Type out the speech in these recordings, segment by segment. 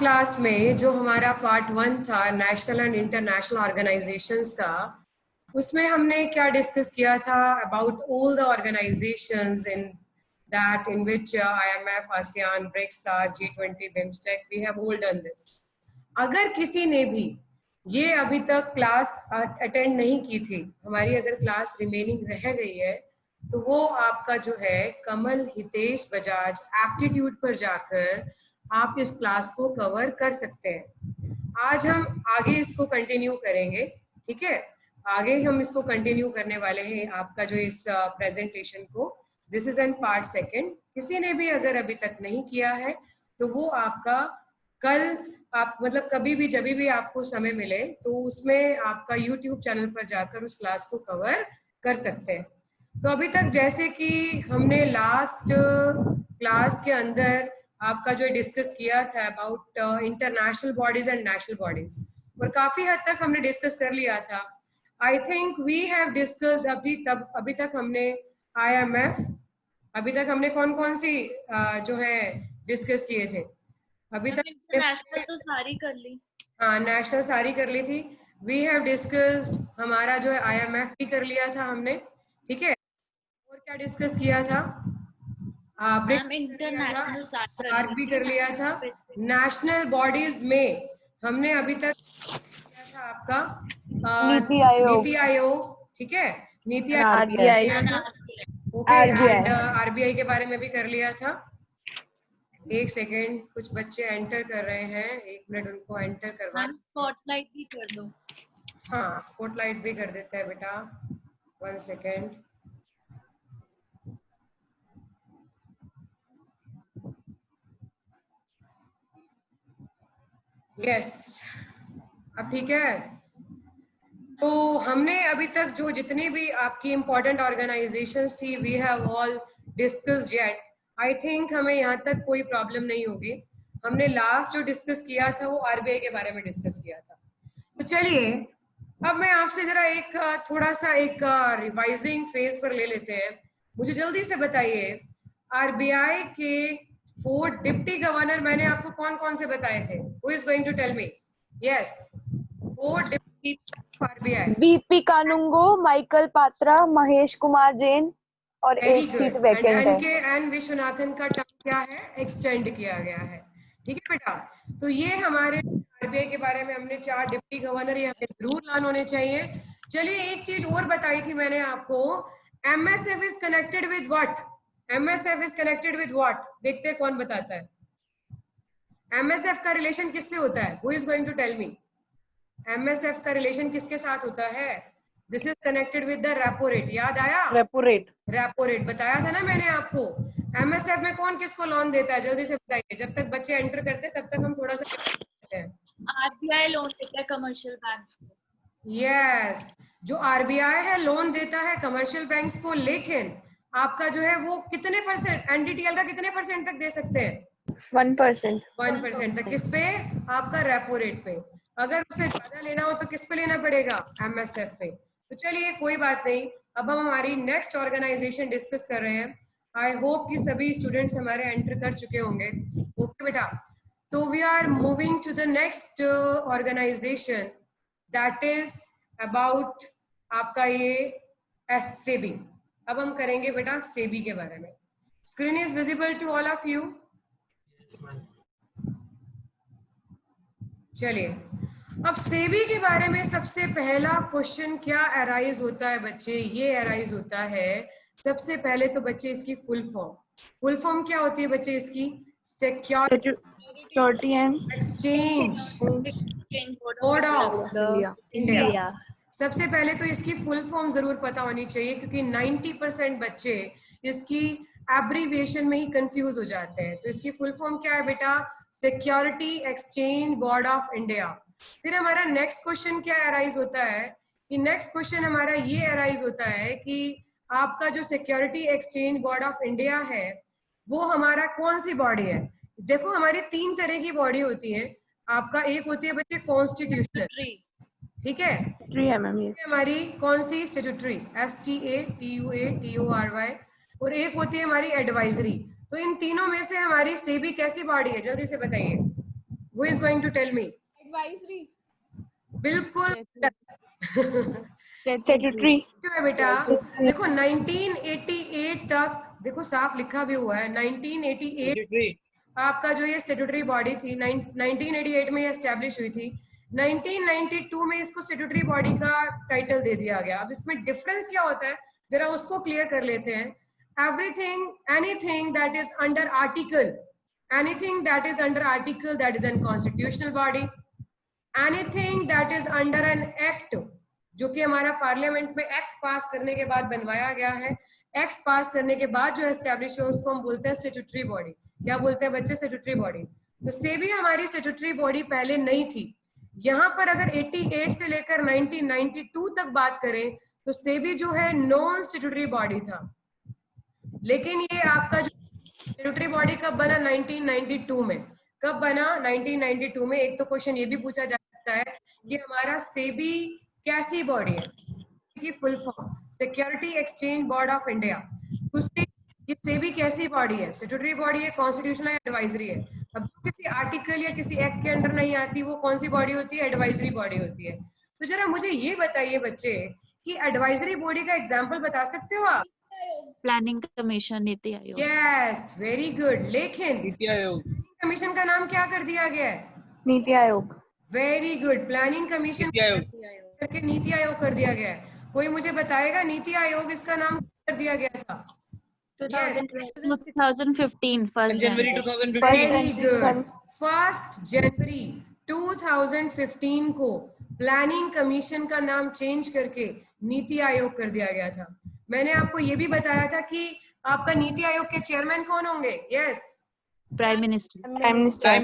Class में जो हमारा पार्ट 1 था नेशनल एंड इंटरनेशनल ऑर्गेनाइजेशंस का, उसमें हमने क्या डिस्कस किया था about all the organisations in which IMF, ASEAN, BRICS, G20, BIMSTEC, we have all done this. अगर किसी ने भी ये अभी तक क्लास अटेंड नहीं की थी, हमारी अगर क्लास रिमेनिंग रह गई है, तो वो आपका जो है कमल हितेश बजाज एप्टीट्यूड पर जाकर आप इस क्लास को कवर कर सकते हैं। आज हम आगे इसको कंटिन्यू करेंगे, ठीक है? आगे हम इसको कंटिन्यू करने वाले हैं आपका जो इस प्रेजेंटेशन को। This is N part second. किसी ने भी अगर अभी तक नहीं किया है तो वो आपका कल आप मतलब कभी भी जब भी आपको समय मिले तो उसमें आपका YouTube चैनल पर जाकर उस क्लास को कवर कर सकते हैं। तो अभी तक जैसे कि हमने लास्ट क्लास के अंदर आपका जो डिस्कस किया था about international bodies and national bodies, और काफी हद तक हमने डिस्कस कर लिया था। I think we have discussed अभी तक हमने IMF, अभी तक हमने कौन कौन सी जो है डिस्कस किए थे अभी तक? नेशनल तो सारी कर ली। हाँ, नेशनल सारी कर ली थी। वी हैव डिस्कस्ड हमारा जो है IMF भी कर लिया था हमने, ठीक है? और क्या डिस्कस किया था? इंटरनेशनल सार्क भी कर लिया था। नेशनल बॉडीज में हमने अभी तक किया था आपका नीति आयोग, ठीक है? नीति आयोग RBI के बारे में भी कर लिया था। एक सेकेंड, कुछ बच्चे एंटर कर रहे हैं, एक मिनट उनको एंटर करवा। स्पॉटलाइट भी कर दो। हाँ, स्पॉटलाइट भी कर देता है बेटा, 1 सेकेंड। यस, अब ठीक है। तो हमने अभी तक जो जितनी भी आपकी इम्पोर्टेंट ऑर्गेनाइजेशंस थी we have all discussed yet. I think हमें यहाँ तक कोई प्रॉब्लम नहीं होगी। हमने लास्ट जो डिस्कस किया था वो RBI के बारे में डिस्कस किया था। तो चलिए अब मैं आपसे जरा एक थोड़ा सा एक रिवाइजिंग फेज पर ले लेते हैं। मुझे जल्दी से बताइए RBI के 4 डिप्टी गवर्नर मैंने आपको कौन कौन से बताए थे? Who is going to tell me? Yes, 4 deputy RBI। BP Kanungo, Michael Patra, Mahesh Kumar Jain और एक सीट वैकेंट है। एन विश्वनाथन का टर्म क्या है? एक्सटेंड किया गया है, ठीक है बेटा? तो ये हमारे RBI के बारे में हमने 4 डिप्टी गवर्नर ये हमें जरूर लर्न होने चाहिए। चलिए एक चीज और बताई थी मैंने आपको, MSF is connected with what? MSF is connected with what? देखते हैं कौन बताता है। MSF का रिलेशन किससे होता है? Who is going to tell me? MSF का रिलेशन किसके साथ होता है? This is connected with the repo rate. याद आया? रेपो रेट बताया था ना मैंने आपको। MSF में कौन किसको लोन देता है? जल्दी से बताइए, जब तक बच्चे एंटर करते हैं तब तक हम थोड़ा सा करते हैं। RBI लोन देता है कमर्शियल बैंक्स को। यस, जो RBI है लोन देता है कमर्शियल बैंक्स को, लेकिन आपका जो है वो कितने परसेंट? NDTL का कितने परसेंट तक दे सकते हैं? 1% तक। किस पे? आपका रेपो रेट पे। अगर उससे ज्यादा लेना हो तो किस पे लेना पड़ेगा? MSF पे। तो चलिए कोई बात नहीं, अब हम हमारी नेक्स्ट ऑर्गेनाइजेशन डिस्कस कर रहे हैं। आई होप कि सभी स्टूडेंट्स हमारे एंटर कर चुके होंगे। ओके बेटा, तो we are moving to the next organisation that is about आपका ये SEBI। अब हम करेंगे बेटा SEBI के बारे में। Screen is visible to all of you? चलिए, अब SEBI के बारे में सबसे पहला क्वेश्चन क्या अराइज होता है बच्चे? ये अराइज होता है सबसे पहले तो बच्चे इसकी फुल फॉर्म क्या होती है बच्चे इसकी? Security and exchange board of India. सबसे पहले तो इसकी फुल फॉर्म जरूर पता होनी चाहिए, क्योंकि 90% बच्चे इसकी एब्रीविएशन में ही कंफ्यूज हो जाते हैं। तो इसकी फुल फॉर्म क्या है बेटा? Security exchange board of India. फिर हमारा नेक्स्ट क्वेश्चन क्या अराइज होता है कि नेक्स्ट क्वेश्चन हमारा ये अराइज होता है कि आपका जो security exchange board of India है वो हमारा कौन सी बॉडी है? देखो हमारी 3 तरह की बॉडी होती है। आपका एक होती है बच्चे कॉन्स्टिट्यूशनल, ठीक है? हमारी कौन सी? Statutory, STATUTORY। और एक होती है हमारी एडवाइजरी। तो इन तीनों में से हमारी SEBI कैसी बॉडी है? जल्दी से बताइए। Who is going to tell me? Advisory. बिल्कुल Statutory. जो है बेटा, देखो 1988 तक, देखो साफ लिखा भी हुआ है 1988 आपका जो ये स्टेट्यूटरी बॉडी थी 1988 में ये एस्टेब्लिश हुई थी। 1992 में इसको स्टेट्यूटरी बॉडी का टाइटल दे दिया गया। अब इसमें डिफरेंस क्या होता है जरा उसको क्लियर कर लेते हैं। Everything anything that is under article, anything that is under article that is an constitutional body, anything that is under an act, जो कि हमारा पार्लियामेंट में एक्ट पास करने के बाद बनवाया गया है, एक्ट पास करने के बाद जो एस्टेब्लिश है उसको हम बोलते हैं स्टैट्यूटरी बॉडी। क्या बोलते हैं बच्चे? Statutory body. तो सेबी हमारी स्टैट्यूटरी बॉडी पहले नहीं थी। यहाँ पर अगर 88 से लेकर 1992 तक बात करें तो सेबी जो है नॉन स्टैट्यूटरी बॉडी था। लेकिन ये आपका जो स्टैट्यूटरी बॉडी कब बना? 1992 में। कब बना? 1992 में। एक तो क्वेश्चन ये भी पूछा जा सकता है कि हमारा सेबी कैसी बॉडी है, की full form security exchange board of India. दूसरी, ये सेबी कैसी बॉडी है? स्टैट्यूटरी बॉडी है, कॉन्स्टिट्यूशनल या एडवाइजरी है? अब जो किसी आर्टिकल या किसी एक्ट के अंडर नहीं आती वो कौन सी बॉडी होती है? एडवाइजरी बॉडी होती है। तो जरा मुझे ये बताइए बच्चे कि एडवाइजरी बॉडी का एग्जाम्पल बता सकते हो आप? Planning commission, NITI Aayog. Yes, very good. लेकिन नीति आयोग कमीशन का नाम क्या कर दिया गया है? NITI Aayog. Very good. Planning commission NITI Aayog करके नीति आयोग कर दिया गया है। कोई मुझे बताएगा नीति आयोग इसका नाम कर दिया गया था? 2015 फर्स्ट जनवरी जनवरी 2015 वेरी गुड। 1 जनवरी 2015 को प्लानिंग कमीशन का नाम चेंज करके नीति आयोग कर दिया गया था। मैंने आपको ये भी बताया था कि आपका नीति आयोग के चेयरमैन कौन होंगे? Yes, prime minister. Prime minister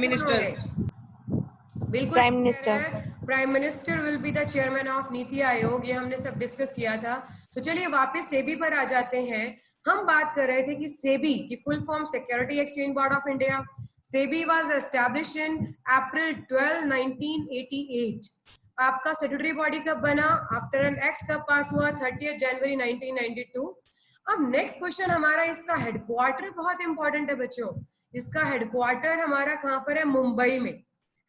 बिल्कुल, prime minister. Prime minister will be the chairman of NITI Aayog. ये हमने सब डिस्कस किया था। तो चलिए वापस सेबी पर आ जाते हैं। हम बात कर रहे थे कि सेबी की full form security exchange board of India. SEBI was established in April 12, 1988। आपका स्टैट्यूटरी बॉडी कब बना? आफ्टर एन एक्ट कब पास हुआ? 30 जनवरी 1992। अब नेक्स्ट क्वेश्चन हमारा, इसका हेडक्वार्टर बहुत इंपॉर्टेंट है बच्चों। इसका हेडक्वार्टर हमारा कहाँ पर है? मुंबई में।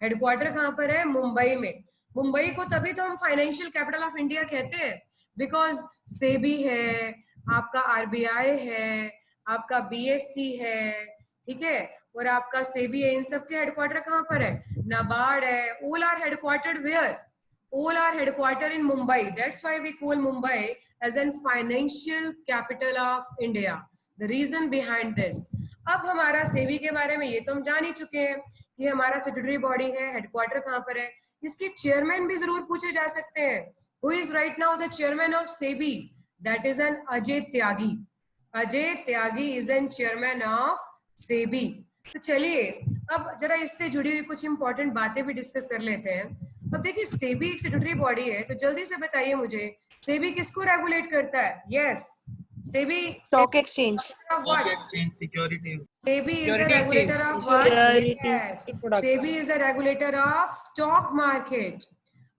हेडक्वार्टर कहाँ पर है? मुंबई में। मुंबई को तभी तो हम फाइनेंशियल कैपिटल ऑफ इंडिया कहते हैं, बिकॉज सेबी है, आपका आरबीआई है, आपका बीएससी है, ठीक है, और आपका सेबी है। इन सब के हेडक्वार्टर कहाँ पर है? नाबार्ड है। All are headquartered where? All are headquartered in Mumbai. That's why we call Mumbai as a financial capital of India. The reason behind this. अब हमारा सेबी के बारे में ये तो हम जान ही चुके हैं कि हमारा स्टैट्यूटरी बॉडी है, हेडक्वार्टर कहाँ पर है। इसके चेयरमैन भी जरूर पूछे जा सकते हैं। Who is right now the chairman of SEBI? That is an Ajay Tyagi. Ajay Tyagi is an chairman of SEBI. तो चलिए अब जरा इससे जुड़ी हुई कुछ इंपॉर्टेंट बातें भी डिस्कस कर लेते हैं। अब देखिए सेबी एक स्टैट्यूटरी बॉडी है, तो जल्दी से बताइए मुझे सेबी किसको रेगुलेट करता है? Yes, SEBI stock exchange. Exchange security SEBI is the regulator of what? SEBI is the regulator of stock market.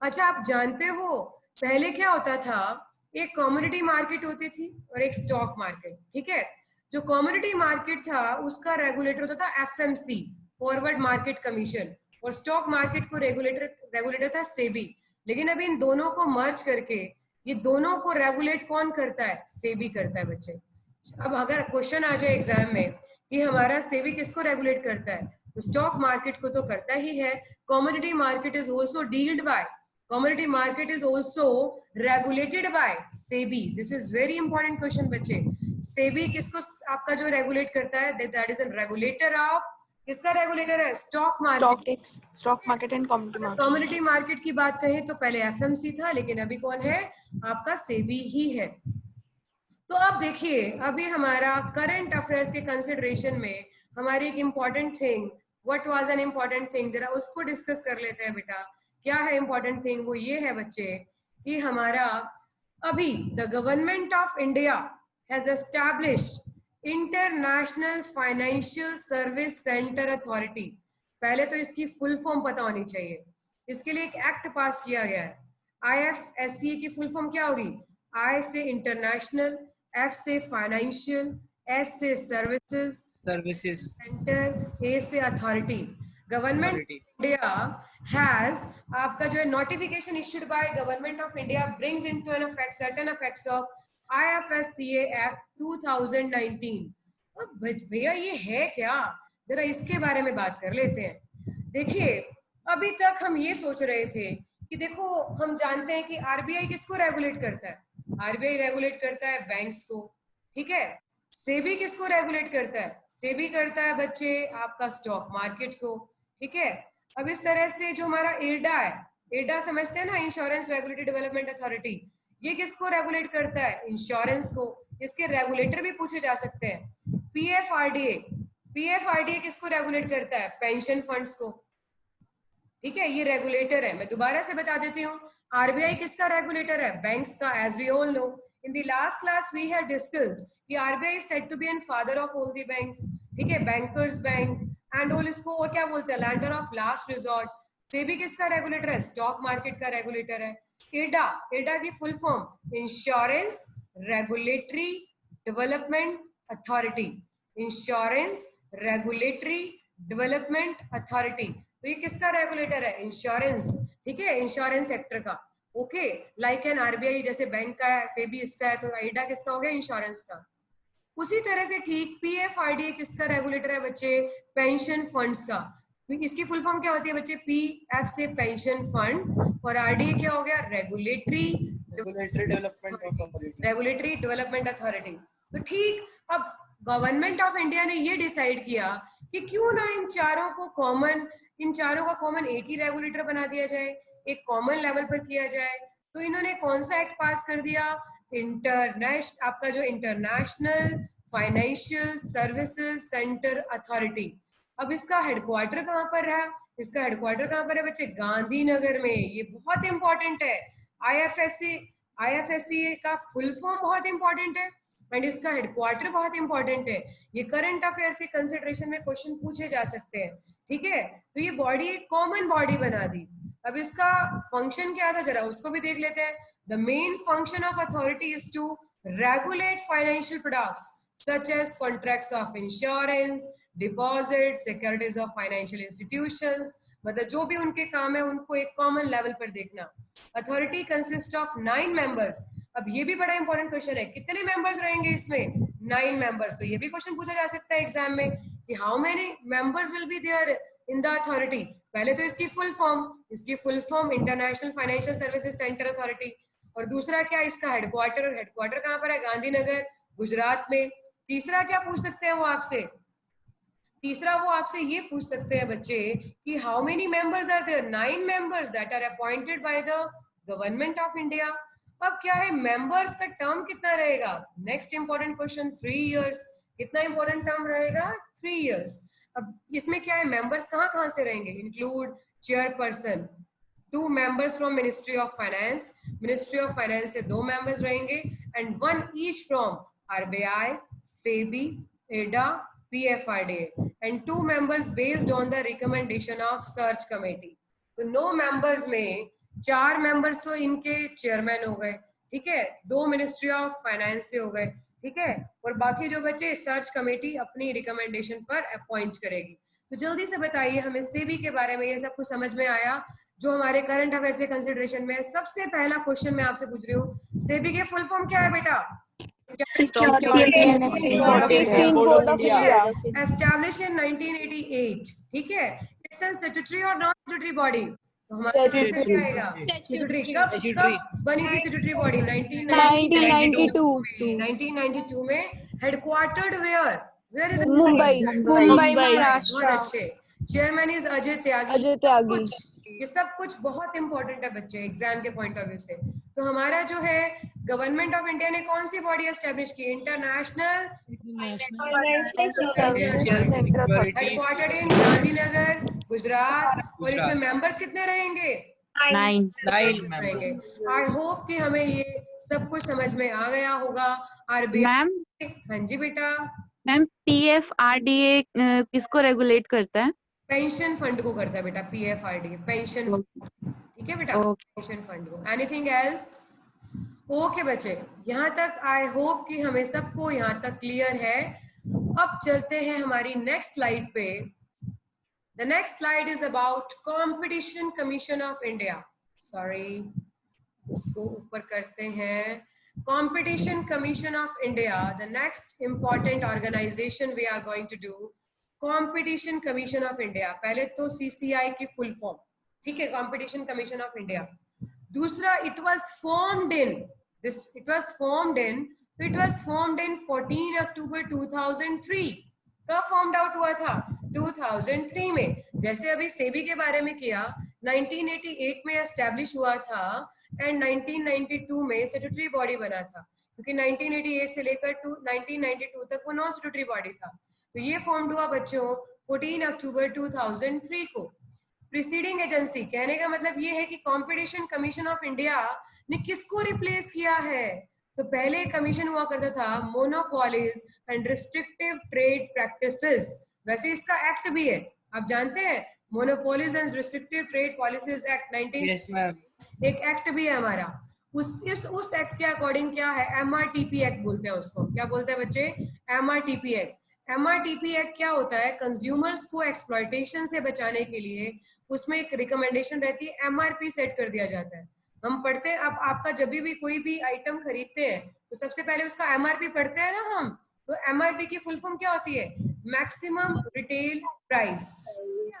अच्छा, आप जानते हो पहले क्या होता था? एक कमोडिटी मार्केट होती थी और एक स्टॉक मार्केट, ठीक है। जो कमोडिटी मार्केट था उसका रेगुलेटर होता था एफएमसी, फॉरवर्ड मार्केट कमीशन, और स्टॉक मार्केट को रेगुलेटर था सेबी। लेकिन अभी इन दोनों को मर्ज करके ये दोनों को रेगुलेट कौन करता है? सेबी करता है बच्चे। अब अगर क्वेश्चन आ जाए एग्जाम में कि हमारा सेबी किसको रेगुलेट करता है, तो स्टॉक मार्केट को तो करता ही है। Commodity market is also dealt by, commodity market is also regulated by SEBI. This is very important question बच्चे। सेबी किसको आपका जो रेगुलेट करता है? That is an regulator of, किसका रेगुलेटर है? Stock market. Stock market and commodity market. Commodity market की बात कहें तो पहले एफएमसी था, लेकिन अभी कौन है? आपका सेबी ही है। तो अब देखिए, अभी हमारा करंट अफेयर्स के कंसिडरेशन में हमारी एक important thing, what was an important thing, जरा उसको डिस्कस कर लेते हैं बेटा। क्या है इम्पॉर्टेंट थिंग? वो ये है बच्चे कि हमारा अभी the government of India has established international financial service centre authority. पहले तो इसकी फुल फॉर्म पता होनी चाहिए। इसके लिए एक एक्ट पास किया गया है। IFSC की फुल फॉर्म क्या होगी? I से इंटरनेशनल, F से फाइनेंशियल, S से सर्विसेज, सर्विसेज, सेंटर, A से authority. Government Authority. India has आपका जो है notification issued by government of India brings into an effect certain effects of IFSCA act 2019। अब भैया ये है क्या, जरा इसके बारे में बात कर लेते हैं। देखिए अभी तक हम ये सोच रहे थे कि देखो हम जानते हैं कि आरबीआई किसको रेगुलेट करता है, आरबीआई रेगुलेट करता है बैंक्स को, ठीक है। सेबी किसको रेगुलेट करता है, सेबी करता है बच्चे आपका स्टॉक मार्केट को, ठीक है। अब इस तरह से जो हमारा एडा है, एडा समझते हैं ना, इंश्योरेंस रेगुलेटरी डेवलपमेंट अथॉरिटी, ये किसको रेगुलेट करता है, इंश्योरेंस को। इसके रेगुलेटर भी पूछे जा सकते हैं। पीएफआरडीए, पीएफआरडीए किसको रेगुलेट करता है, पेंशन फंड्स को, ठीक है, ये रेगुलेटर है। मैं दोबारा से बता देती हूँ, आरबीआई किसका रेगुलेटर है, बैंक्स का, as we all know. In the last class we had discussed कि RBI is said to be an father of all the banks, ठीक है, बैंकर्स बैंक एंड ऑल, इसको और क्या बोलते हैं, lender of last resort. SEBI किसका रेगुलेटर है, स्टॉक मार्केट का रेगुलेटर है। एडा, एडा की full form insurance regulatory development authority, insurance regulatory development authority. तो ये किसका रेगुलेटर है, इंश्योरेंस, ठीक है, इंश्योरेंस सेक्टर का, ओके। लाइक एन आरबीआई जैसे बैंक का है, सेबी इसका है, तो एडा किसका हो गया, इंश्योरेंस का। उसी तरह से ठीक पीएफआरडीए किसका रेगुलेटर है बच्चे, पेंशन फंड्स का। इसकी फुल फॉर्म क्या होती है बच्चे, पीएफ से पेंशन फंड, और आरडीए क्या हो गया, रेगुलेटरी डेवलपमेंट अथॉरिटी। तो ठीक, अब गवर्नमेंट ऑफ इंडिया ने ये डिसाइड किया कि क्यों ना इन चारों का कॉमन एक ही रेगुलेटर बना दिया जाए, एक कॉमन लेवल पर किया जाए। तो इन्होंने कौन सा एक्ट पास कर दिया, इंटरनेशनल, आपका जो international financial services centre authority. अब इसका हेडक्वार्टर कहाँ पर है, इसका हेडक्वार्टर कहाँ पर है बच्चे, गांधीनगर में। ये बहुत इंपॉर्टेंट है, आईएफएससी का फुल फॉर्म बहुत इंपॉर्टेंट है एंड इसका हेडक्वार्टर बहुत इंपॉर्टेंट है। ये करंट अफेयर से कंसिडरेशन में क्वेश्चन पूछे जा सकते हैं, ठीक है। तो ये बॉडी एक कॉमन बॉडी बना दी। अब इसका फंक्शन क्या था जरा उसको भी देख लेते हैं। The main function of authority is to regulate financial products such as contracts of insurance, deposit, securities of financial institutions. मतलब जो भी उनके काम है उनको एक कॉमन लेवल पर देखना। Authority consist of 9 members. अब ये भी बड़ा इंपॉर्टेंट क्वेश्चन है, कितने मेंबर्स रहेंगे इसमें, 9 मेंबर्स। तो ये भी क्वेश्चन पूछा जा सकता है एग्जाम में कि how many members will be there in the authority. पहले तो इसकी full form international financial services centre authority, और दूसरा क्या, इसका हेडक्वार्टर, हेडक्वार्टर कहाँ पर है, गांधीनगर, गुजरात में। तीसरा क्या पूछ सकते हैं वो आपसे, तीसरा वो आपसे ये पूछ सकते हैं बच्चे कि how many members are there, 9 members that are appointed by the government of India. अब क्या है, मेंबर्स का टर्म कितना रहेगा, नेक्स्ट इंपॉर्टेंट क्वेश्चन, 3 इयर्स। कितना इंपॉर्टेंट टर्म रहेगा, 3 इयर्स। अब इसमें क्या है, मेंबर्स कहाँ से रहेंगे, include chairperson, 2 members from ministry of finance, ministry of finance से 2 मेंबर्स रहेंगे, and 1 each from RBI, SEBI, एडा, PFRDA, and 2 members based on the recommendation of search committee। तो 9 members में 4 members तो इनके चेयरमैन हो गए, ठीक है, 2 मिनिस्ट्री ऑफ फाइनेंस से हो गए, ठीक है, और बाकी जो बच्चे सर्च कमेटी अपनी रिकमेंडेशन पर अपॉइंट करेगी। तो जल्दी से बताइए हमें सेबी के बारे में, ये सब कुछ समझ में आया जो हमारे करंट अफेयर से कंसिडरेशन में। सबसे पहला क्वेश्चन मैं आपसे पूछ रही हूँ, सेबी के फुल फॉर्म क्या है बेटा, established in 1988, ठीक है। It's a statutory or non-statutory body? तो हमारा आंसर क्या आएगा, statutory। कब बनी थी statutory body, 1992 में। headquartered where is it? Mumbai Maharashtra. बहुत अच्छे। Chairman is Ajay Tyagi. ये सब कुछ बहुत इंपॉर्टेंट है बच्चे एग्जाम के पॉइंट ऑफ व्यू से। तो हमारा जो है गवर्नमेंट ऑफ इंडिया ने कौन सी बॉडी एस्टेब्लिश की, international headquartered in Gandhinagar, Gujarat, और इसमें मेंबर्स कितने रहेंगे, 9 रहेंगे। आई होप कि हमें ये सब कुछ समझ में आ गया होगा। आरबीआई, मैम, हाँ जी बेटा, मैम PFRDA किसको रेगुलेट करता है, पेंशन फंड को करता है बेटा, PFRDA पेंशन, ठीक है बेटा, पेंशन फंड को। एनीथिंग एल्स, ओके बच्चे, यहाँ तक आई होप कि हमें सबको यहाँ तक क्लियर है। अब चलते हैं हमारी नेक्स्ट स्लाइड पे। The next slide is about Competition Commission of India. Sorry, इसको ऊपर करते हैं. Competition Commission of India, the next important organization we are going to do. Competition Commission of India. पहले तो CCI की full form, ठीक है, Competition Commission of India. दूसरा, it was formed in 14 October 2003. कब फॉर्म्ड आउट हुआ था? 2003 में. जैसे अभी सेबी के बारे में किया, 1988 में एस्टेब्लिश हुआ था एंड 1992 में स्टैट्यूटरी बॉडी बना था, क्योंकि 1988 से लेकर 1992 तक वो नॉन स्टैट्यूटरी बॉडी था. तो ये फॉर्म्ड हुआ बच्चों 14 अक्टूबर 2003 को. प्रीसीडिंग एजेंसी, कहने का मतलब ये है कि कंपटीशन कमीशन ऑफ इंडिया ने किसको रिप्लेस किया है? तो पहले कमीशन हुआ करता था monopolies and restrictive trade practices. वैसे इसका एक्ट भी है, आप जानते हैं, monopolies and restrictive trade policies act 19. Yes, ma'am. एक एक्ट भी है हमारा. उस एक्ट के अकॉर्डिंग क्या है? MRTP एक्ट बोलते हैं उसको. क्या बोलते हैं बच्चे? MRTP act. MRTP एक्ट क्या होता है? कंज्यूमर्स को एक्सप्लॉयटेशन से बचाने के लिए उसमें एक रिकमेंडेशन रहती है, MRP सेट कर दिया जाता है. हम पढ़ते हैं, अब आपका जब भी कोई भी आइटम खरीदते हैं तो सबसे पहले उसका MRP पढ़ते हैं ना हम. तो MRP की फुल फॉर्म क्या होती है? Maximum retail price.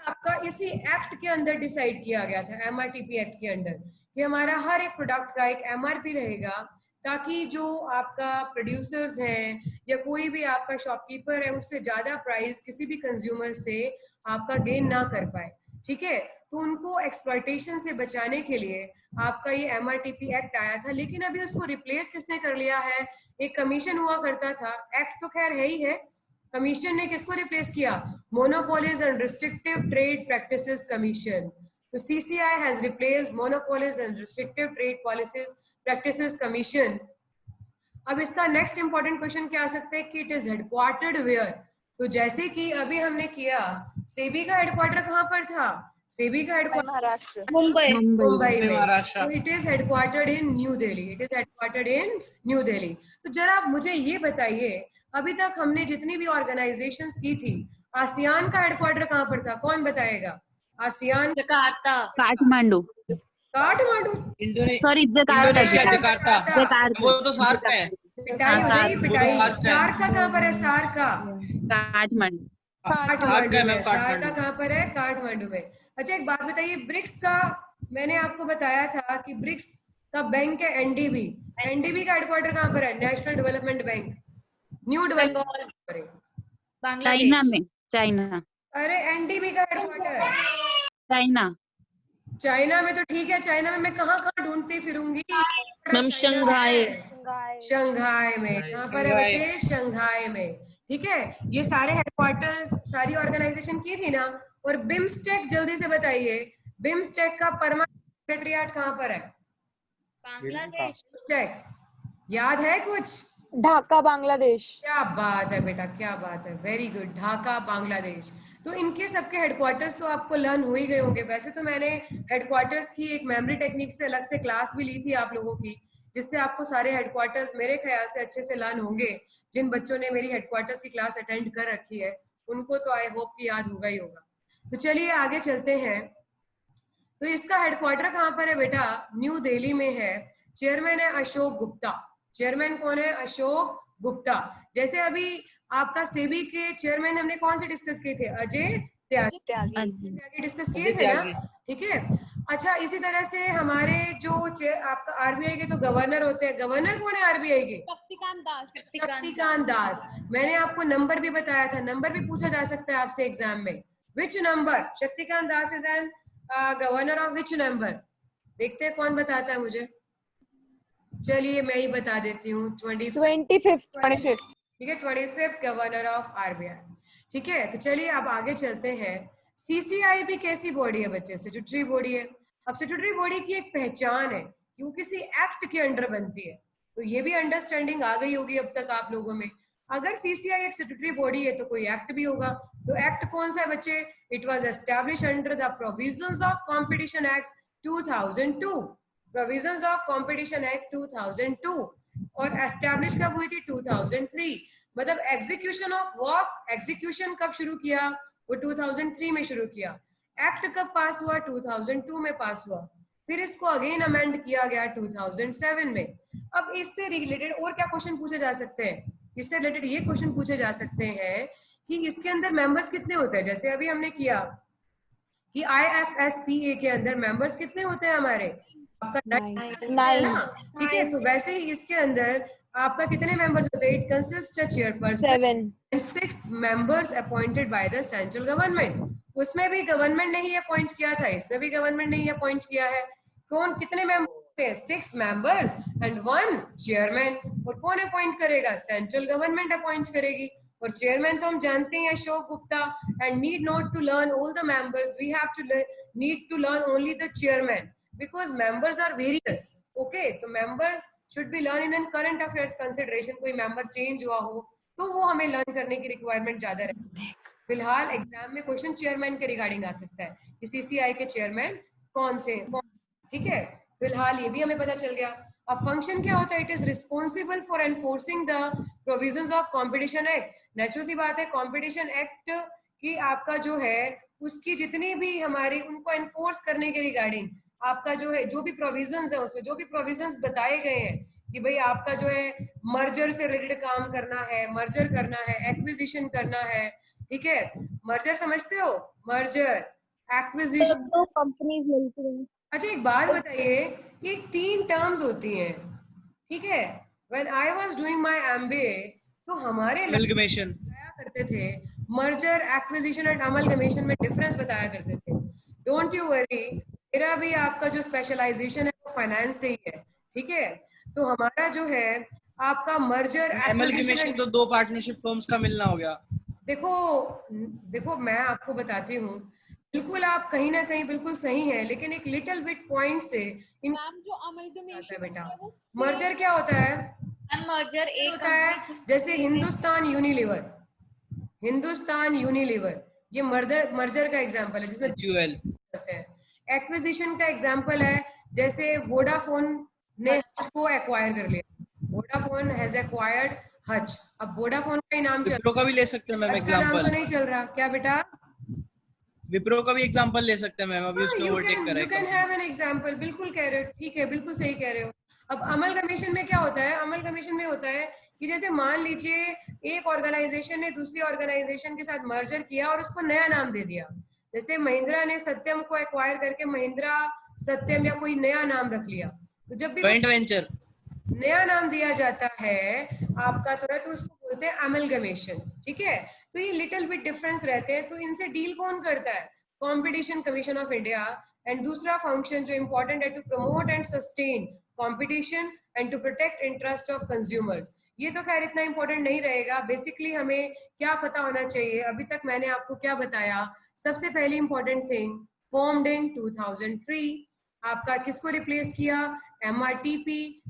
आपका इसी एक्ट के अंदर डिसाइड किया गया था, MRTP एक्ट के अंदर, कि हमारा हर एक प्रोडक्ट का एक MRP रहेगा, ताकि जो आपका प्रोड्यूसर्स हैं या कोई भी आपका शॉपकीपर है उससे ज्यादा प्राइस किसी भी कंज्यूमर से आपका गेन ना कर पाए. ठीक है, तो उनको एक्सप्लॉयटेशन से बचाने के लिए आपका ये MRTP एक्ट आया था. लेकिन अभी उसको रिप्लेस किसने कर लिया है? एक कमीशन हुआ करता था. एक्ट तो खैर है ही है, कमीशन ने किसको रिप्लेस किया? Monopolies and restrictive trade practices commission. तो CCI has replaced monopolies and restrictive trade policies practices commission. अब इसका नेक्स्ट इंपॉर्टेंट क्वेश्चन क्या आ सकते हैं कि इट इज हेडक्वार्टर्ड वेयर. तो जैसे कि अभी हमने किया, सेबी का हेडक्वार्टर कहाँ पर था? सेबी का हेडक्वार्टर महाराष्ट्र. मुंबई में. महाराष्ट्र. तो it is headquartered in new Delhi. तो जरा आप मुझे ये बताइए, अभी तक हमने जितनी भी ऑर्गेनाइजेशंस की थी, आसियान का हेडक्वार्टर कहाँ पर था? कौन बताएगा? ASEAN Jakarta. Kathmandu. Indonesia. Sorry, Jakarta. Jakarta. वो तो सार्क है. पिटाई हो गई, पिटाई. सार्क का कहाँ पर है? सार्क का काठमांडू. काठमांडू में. सार्क का कहाँ पर है? काठमांडू में. अच्छा, एक बात बताइए, ब्रिक्स का मैंने आपको बताया था कि ब्रिक्स का बैंक है NDB. NDB का हेडक्वार्टर कहाँ पर है? National development bank, new development. China में. चाइना. अरे NDB का हेडक्वार्टर चाइना. चाइना में. तो ठीक है, चाइना में मैं कहाँ ढूंढती फिरूंगी? Ma'am Shanghai. शंघाई में. कहाँ पर है बच्चे? शंघाई में. ठीक है, ये सारे हेडक्वार्टर्स सारी ऑर्गेनाइजेशन की थी ना. और बिम्स्टेक, जल्दी से बताइए, बिम्स्टेक का परमानेंट सेक्रेटरीट कहाँ पर है? बांग्लादेश. बिम्स्टेक याद है कुछ? ढाका बांग्लादेश. क्या बात है बेटा, क्या बात है, वेरी गुड. ढाका बांग्लादेश. तो इनके सबके हेडक्वार्टर्स तो आपको लर्न हो ही गए होंगे. वैसे तो मैंने हेडक्वार्टर्स की एक मेमोरी टेक्निक से अलग से क्लास भी ली थी आप लोगों की, जिससे आपको सारे हेडक्वार्टर्स मेरे ख्याल से अच्छे से लर्न होंगे. जिन बच्चों ने मेरी हेडक्वार्टर्स की क्लास अटेंड कर रखी है उनको तो आई होप कि याद होगा ही होगा. तो चलिए आगे चलते हैं. तो इसका हेडक्वार्टर कहाँ पर है बेटा? न्यू दिल्ली में है. चेयरमैन है अशोक गुप्ता. चेयरमैन कौन है? अशोक गुप्ता. जैसे अभी आपका सेबी के चेयरमैन हमने कौन से डिस्कस किए थे? अजय त्यागी डिस्कस किए थे ना. ठीक है. अच्छा, इसी तरह से हमारे जो आपका RBI के तो गवर्नर होते हैं. गवर्नर कौन है RBI के? शक्तिकांत दास. मैंने आपको नंबर भी बताया था, नंबर भी पूछा जा सकता है आपसे एग्जाम में. Which number? Shaktikanta Das is an governor of which number? देखते हैं कौन बताता है मुझे. चलिए मैं ही बता देती हूँ. 25th. ठीक है, 25th गवर्नर ऑफ RBI. ठीक है, तो चलिए अब आगे चलते हैं. CCI भी कैसी बॉडी है बच्चे? स्टैट्यूटरी बॉडी है. अब स्टैट्यूटरी बॉडी की एक पहचान है कि वो किसी एक्ट के अंडर बनती है. तो ये भी अंडरस्टैंडिंग आ गई होगी अब तक आप लोगों में. अगर CCI एक स्टैट्यूटरी बॉडी है तो कोई एक्ट भी होगा. तो एक्ट कौन सा है बच्चे? It was established under the provisions of competition act 2002. Provisions of competition act 2002. और एस्टैब्लिश कब हुई थी? 2003. मतलब एग्जीक्यूशन ऑफ वर्क, एग्जीक्यूशन कब शुरू किया? वो 2003 में शुरू किया। एक्ट कब पास हुआ? 2002 में पास हुआ। फिर इसको अगेन अमेंड किया गया 2007 में। अब इससे रिलेटेड और क्या क्वेश्चन पूछे जा सकते हैं? इससे रिलेटेड ये क्वेश्चन पूछे जा सकते हैं कि इसके अंदर मेंबर्स कितने होते हैं। जैसे अभी हमने किया कि IFSCA के अंदर मेंबर्स कितने होते हैं हमारे? आपका 9 ठीक है। तो वैसे ही इसके अंदर आपका कितने मेंबर्स होते हैं? It consist a chairperson 7 and 6 members appointed by the central government। उसमें भी गवर्नमेंट ने ही अपॉइंट किया था, इसमें भी गवर्नमेंट ने ही अपॉइंट किया है। कौन कितने मेंबर होते हैं? 6 members and 1 chairman। और कौन अपॉइंट करेगा? सेंट्रल गवर्नमेंट अपॉइंट करेगी। और चेयरमैन तो हम जानते हैं Ashok Gupta. And need not to learn all the members, we have to need to learn only the chairman because members are various. Okay, तो members should be learn in current affairs consideration. कोई member change हुआ हो तो वो हमें learn करने की requirement ज्यादा रहती है। फिलहाल एग्जाम में क्वेश्चन चेयरमैन के रिगार्डिंग आ सकता है कि CCI के चेयरमैन कौन से, ठीक है। फिलहाल ये भी हमें पता चल गया। अब फंक्शन क्या होता है? It is responsible for enforcing the provisions of competition act. Natural सी बात है, कंपटीशन एक्ट की आपका जो है उसकी जितनी भी हमारी उनको एनफोर्स करने के रिगार्डिंग आपका जो है जो भी प्रोविजंस है उसमें जो भी प्रोविजंस बताए गए हैं कि भाई आपका जो है मर्जर से रिलेटेड काम करना है, मर्जर करना है, एक्विजिशन करना है, ठीक है। मर्जर समझते हो? मर्जर, एक्विजिशन, तो कंपनीज मिलती हैं। अच्छा एक बात बताइए कि 3 टर्म्स होती हैं, ठीक है। When I was doing my MBA तो हमारे Amalgamation। बताया करते थे मर्जर, एक्विजिशन एंड अमलगमेशन में डिफरेंस बताया करते थे। डोंट यू वरी, मेरा भी आपका जो स्पेशलाइजेशन है वो फाइनेंस से ही है, ठीक है। तो हमारा जो है आपका मर्जर, Amalgamation तो 2 पार्टनरशिप फर्म्स का मिलना हो गया। देखो मैं आपको बताती हूँ, बिल्कुल आप कहीं ना कहीं बिल्कुल सही है, लेकिन एक लिटिल बिट पॉइंट से इन जो अमलगमेशन बेटा। मर्जर क्या होता है? मर्जर एक होता है जैसे हिंदुस्तान यूनिलीवर, ये मर्जर का एग्जांपल है जिसमें HUL। करते हैं। एक्विजिशन का एग्जांपल है जैसे वोडाफोन ने हच को एक्वायर कर लिया, वोडाफोन हैज एक्वायर्ड हच। अब वोडाफोन का ही नाम चल विप्रो का भी ले सकते हैं मैम हच का नाम तो एग्जांपल। नहीं चल रहा क्या बेटा? विप्रो का भी एग्जांपल ले सकते हैं मैम, अभी उसने ओवरटेक करा यू है can company. Have an example, बिल्कुल कह रहे हो, ठीक है, बिल्कुल सही कह रहे हो। अब अमलगमेशन में क्या होता है? अमलगमेशन में होता है कि जैसे मान लीजिए एक ऑर्गेनाइजेशन ने दूसरी ऑर्गेनाइजेशन के साथ मर्जर किया और उसको नया नाम दे दिया। जैसे महिंद्रा ने सत्यम को एक्वायर करके महिंद्रा सत्यम या कोई नया नाम रख लिया। तो जब भी जॉइंट वेंचर। नया नाम दिया जाता है आपका तो उसको बोलते हैं अमलगमेशन, ठीक है। तो ये लिटिल बिट डिफरेंस रहते हैं। तो इनसे डील कौन करता है? Competition commission of India. And दूसरा फंक्शन जो इंपॉर्टेंट है, to promote and sustain competition and to protect interest of consumers. ये तो खैर इतना इंपॉर्टेंट नहीं रहेगा। बेसिकली हमें क्या पता होना चाहिए, अभी तक मैंने आपको क्या बताया। सबसे पहली इंपॉर्टेंट थिंग, फॉर्म्ड इन 2003। आपका किसको रिप्लेस किया? MRTP,